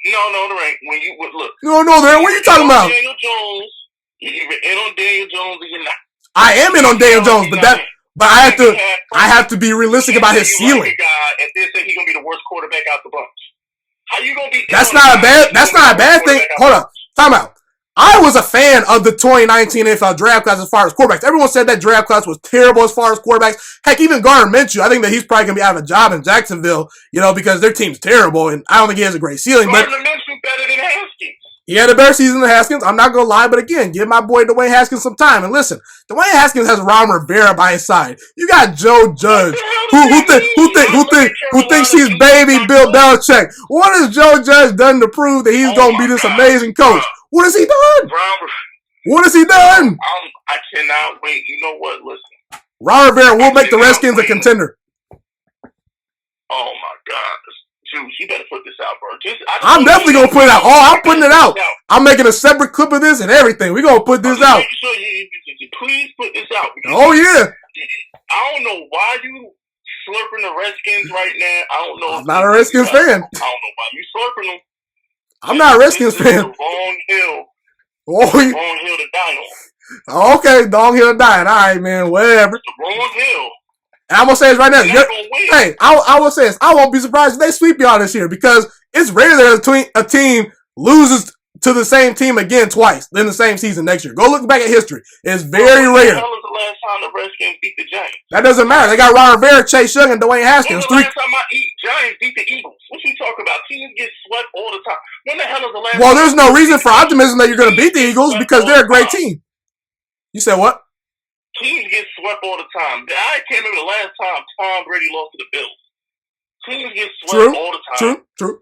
No, there ain't. When you look. No, there. What are you talking about? Daniel Jones. You're either in on Daniel Jones or you're not. I am in on Daniel Jones, but I have to be realistic about his ceiling. Like a guy and then say he's gonna be the worst quarterback out the bunch. How you gonna be? That's not a bad thing. Hold on, time out. I was a fan of the 2019 NFL draft class as far as quarterbacks. Everyone said that draft class was terrible as far as quarterbacks. Heck, even Gardner Minshew, I think that he's probably going to be out of a job in Jacksonville, you know, because their team's terrible, and I don't think he has a great ceiling. Gardner Minshew better than Haskins. He had a better season than Haskins. I'm not gonna lie, but again, give my boy Dwayne Haskins some time. And listen, Dwayne Haskins has Ron Rivera by his side. You got Joe Judge, who thinks he's baby Bill Belichick. What has Joe Judge done to prove that he's gonna be this amazing coach? What has he done? What has he done? I cannot wait. You know what? Listen, Ron Rivera will make the Redskins a contender. Oh my God. Juice, you better put this out, bro. I'm definitely going to put it out. Oh, I'm putting it out. I'm making a separate clip of this and everything. We're going to put this out. Please put this out. Oh, yeah. I don't know why you slurping the Redskins right now. I don't know. I'm not a Redskins fan. I don't know why you slurping them. I'm not a Redskins fan. The wrong hill. Oh, the wrong hill to die on. Okay, wrong hill to die on. All right, man. Whatever. The wrong hill. And I'm going to say this right now. Hey, I will say this. I won't be surprised if they sweep y'all this year because it's rare that a team loses to the same team again twice in the same season next year. Go look back at history. It's very rare. When was the last time the Redskins beat the Giants? That doesn't matter. They got Ron Rivera, Chase Young, and Dwayne Haskins. When was the last time Giants beat the Eagles? What you talking about? Teams get swept all the time. When the hell is the last time? Well, there's no reason for optimism that you're going to beat the Eagles because they're a great team. You said what? Teams get swept all the time. I can't remember the last time Tom Brady lost to the Bills. Teams get swept all the time. True.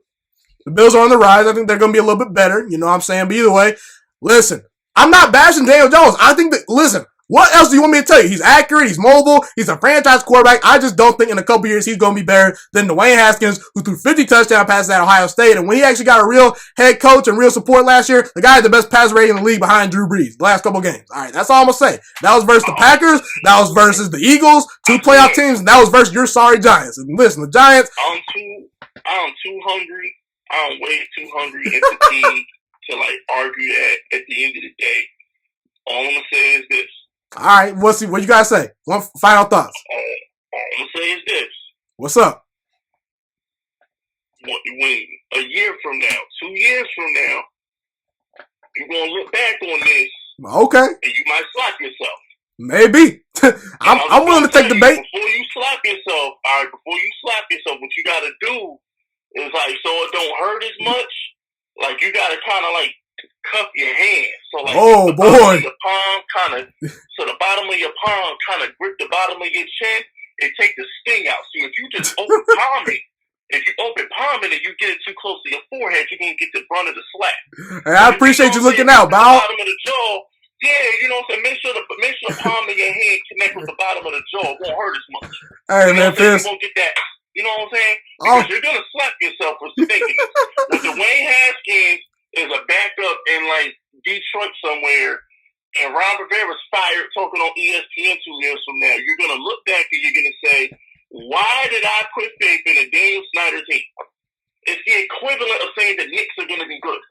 The Bills are on the rise. I think they're going to be a little bit better. You know what I'm saying? But either way, listen, I'm not bashing Daniel Jones. I think that, listen, what else do you want me to tell you? He's accurate. He's mobile. He's a franchise quarterback. I just don't think in a couple years he's going to be better than Dwayne Haskins, who threw 50 touchdown passes at Ohio State. And when he actually got a real head coach and real support last year, the guy had the best pass rating in the league behind Drew Brees the last couple games. All right, that's all I'm going to say. That was versus the Packers. That was versus the Eagles, 2 playoff teams. And that was versus your sorry Giants. And listen, the Giants. I'm too hungry. I'm way too hungry as a team to argue that at the end of the day. All I'm going to say is this. All right, what you guys say? Final thoughts. All I'm going to say is this. What's up? When a year from now, 2 years from now, you're going to look back on this. Okay. And you might slap yourself. Maybe. I'm willing to take the bait. Before you slap yourself, what you got to do is so it don't hurt as much. You got to kind of cup your hand. So oh boy. The palm so the bottom of your palm kind of grip the bottom of your chin and take the sting out. So if you just open palm it, and you get it too close to your forehead, you're going to get the brunt of the slap. Hey, I appreciate you looking out, Bow. Bottom of the jaw, yeah, you know what I'm saying? Make sure the palm of your hand connect with the bottom of the jaw. It won't hurt as much. Hey, man, Fisk. You won't get that. You know what I'm saying? Because you're going to slap yourself for thinking this. With Dwayne Haskins is a backup in Detroit somewhere, and Ron Rivera's fired talking on ESPN 2 years from now, you're going to look back and you're going to say, why did I put faith in a Daniel Snyder team? It's the equivalent of saying the Knicks are going to be good.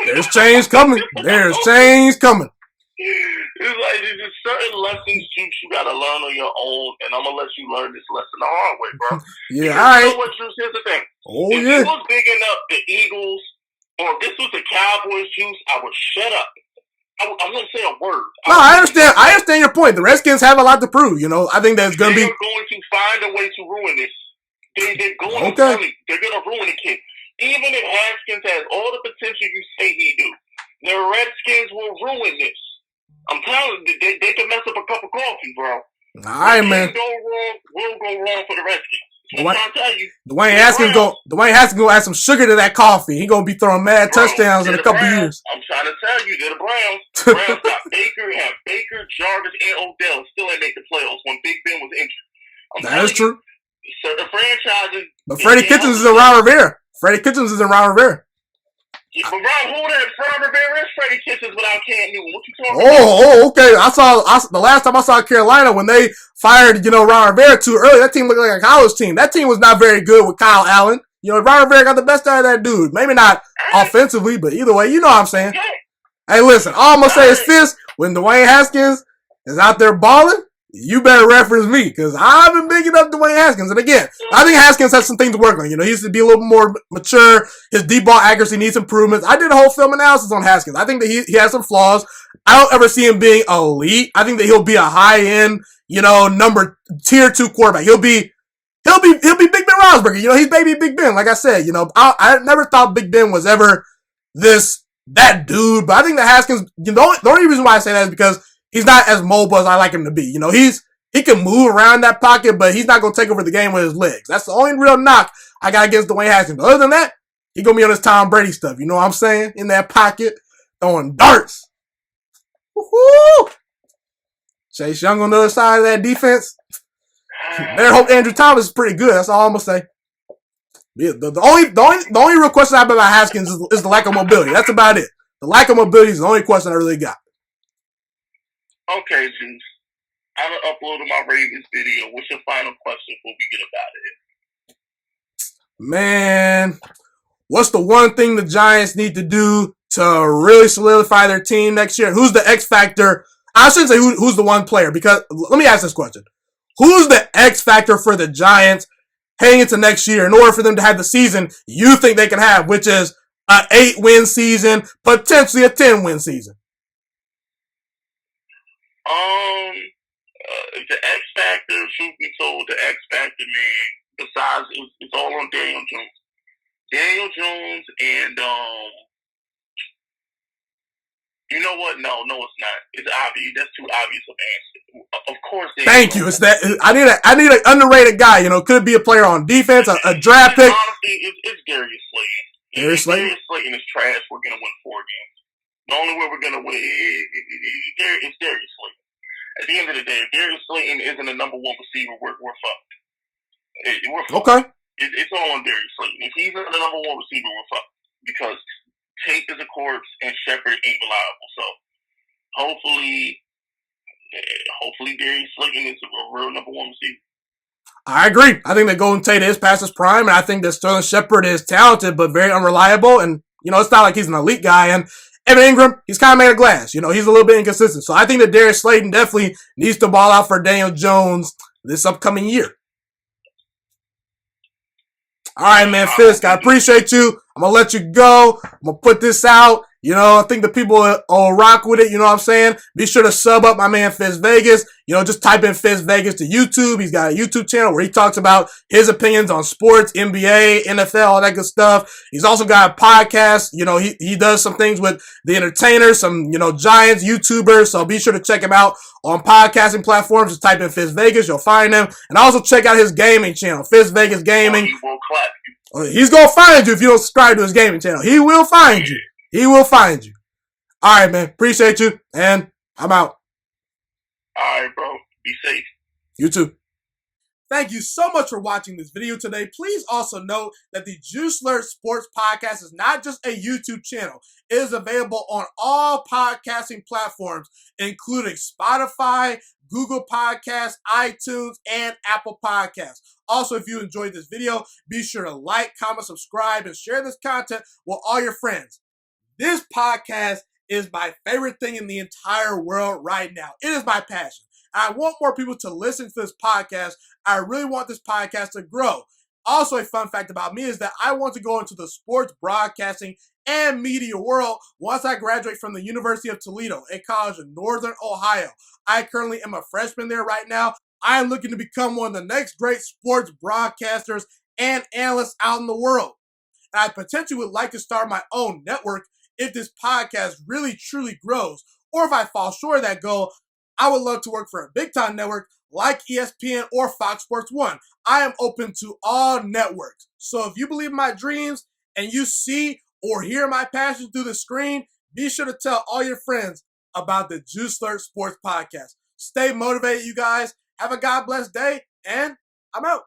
There's change coming. There's change coming. There's just certain lessons you got to learn on your own, and I'm going to let you learn this lesson the hard way, bro. Yeah, all right. You know what, Juice? Here's the thing. Oh, if yeah. you was bigging up the Eagles, or if this was the Cowboys, Juice, I would shut up. I wouldn't say a word. No, I understand your point. The Redskins have a lot to prove. You know, I think that's going to be. They're going to find a way to ruin this. They're going to ruin the kid. Even if Haskins has all the potential you say he do, the Redskins will ruin this. I'm telling you, they can mess up a cup of coffee, bro. All right, man. Will go wrong for the Redskins. I'm trying to tell you. Dwayne Haskins go add some sugar to that coffee. He gonna be throwing mad touchdowns in a couple years. I'm trying to tell you, they're the Browns. The Browns got Baker, Jarvis, and Odell. Still ain't make the playoffs when Big Ben was injured. That is true. So the franchises. But Freddie Kitchens is around Rivera. Yeah, but Ron Rivera is Freddie Kitchens without Cam Newton. What you talking about? Oh, okay. The last time I saw Carolina when they fired, Ron Rivera too early, that team looked like a college team. That team was not very good with Kyle Allen. Ron Rivera got the best out of that dude. Maybe not offensively, but either way, you know what I'm saying. Hey, listen, all I'm going to say is this. When Dwayne Haskins is out there balling, you better reference me, because I've been bigging up Dwayne Haskins. And again, I think Haskins has some things to work on. He needs to be a little more mature. His deep ball accuracy needs improvements. I did a whole film analysis on Haskins. I think that he has some flaws. I don't ever see him being elite. I think that he'll be a high-end, number tier 2 quarterback. He'll be Big Ben Roethlisberger. He's baby Big Ben. Like I said, I never thought Big Ben was ever that dude. But I think that Haskins, the only reason why I say that is because he's not as mobile as I like him to be. He can move around that pocket, but he's not going to take over the game with his legs. That's the only real knock I got against Dwayne Haskins. But other than that, he going to be on his Tom Brady stuff. You know what I'm saying? In that pocket, throwing darts. Woo-hoo! Chase Young on the other side of that defense. Better hope Andrew Thomas is pretty good. That's all I'm going to say. Yeah, the only real question I have about Haskins is the lack of mobility. That's about it. The lack of mobility is the only question I really got. Okay, Juice. I uploaded my Ravens video. What's your final question before we get about it? Man, what's the one thing the Giants need to do to really solidify their team next year? Who's the X factor? I shouldn't say who's the one player, because let me ask this question. Who's the X factor for the Giants heading into next year in order for them to have the season you think they can have, which is an 8-win season, potentially a 10-win season? The X factor, truth be told, the X factor, man, besides, it's all on Daniel Jones. Daniel Jones and, you know what? No, it's not. It's obvious. That's too obvious of an answer. Of course. Thank you. It's that I need an underrated guy. Could be a player on defense, a draft pick. Honestly, it's Darius Slayton. Darius Slayton is trash. We're gonna win 4 games. The only way we're gonna win is Darius Slayton. At the end of the day, if Darius Slayton isn't a number 1 receiver, we're fucked. We're fucked. Okay. It's all on Darius Slayton. If he's not the number 1 receiver, we're fucked. Because Tate is a corpse and Shepard ain't reliable. So hopefully Darius Slayton is a real number 1 receiver. I agree. I think that Golden Tate is past his prime, and I think that Sterling Shepard is talented but very unreliable. And, it's not like he's an elite guy. And Evan Ingram, he's kind of made of glass. He's a little bit inconsistent. So I think that Darius Slayton definitely needs to ball out for Daniel Jones this upcoming year. All right, man, Fisk, I appreciate you. I'm going to let you go. I'm going to put this out. I think the people will rock with it. You know what I'm saying? Be sure to sub up my man Fisk Vegas. Just type in Fisk Vegas to YouTube. He's got a YouTube channel where he talks about his opinions on sports, NBA, NFL, all that good stuff. He's also got a podcast. He does some things with the entertainers, some, Giants, YouTubers. So be sure to check him out on podcasting platforms. Just type in Fisk Vegas. You'll find him. And also check out his gaming channel, Fisk Vegas Gaming. He will clap you. He's going to find you if you don't subscribe to his gaming channel. He will find you. He will find you. All right, man. Appreciate you. And I'm out. All right, bro. Be safe. You too. Thank you so much for watching this video today. Please also note that the Juice Alert Sports Podcast is not just a YouTube channel. It is available on all podcasting platforms, including Spotify, Google Podcasts, iTunes, and Apple Podcasts. Also, if you enjoyed this video, be sure to like, comment, subscribe, and share this content with all your friends. This podcast is my favorite thing in the entire world right now. It is my passion. I want more people to listen to this podcast. I really want this podcast to grow. Also, a fun fact about me is that I want to go into the sports broadcasting and media world once I graduate from the University of Toledo, a college in Northern Ohio. I currently am a freshman there right now. I am looking to become one of the next great sports broadcasters and analysts out in the world. And I potentially would like to start my own network if this podcast really truly grows. Or if I fall short of that goal, I would love to work for a big-time network like ESPN or Fox Sports 1. I am open to all networks. So if you believe in my dreams and you see or hear my passion through the screen, be sure to tell all your friends about the Juice Alert Sports Podcast. Stay motivated, you guys. Have a God bless day, and I'm out.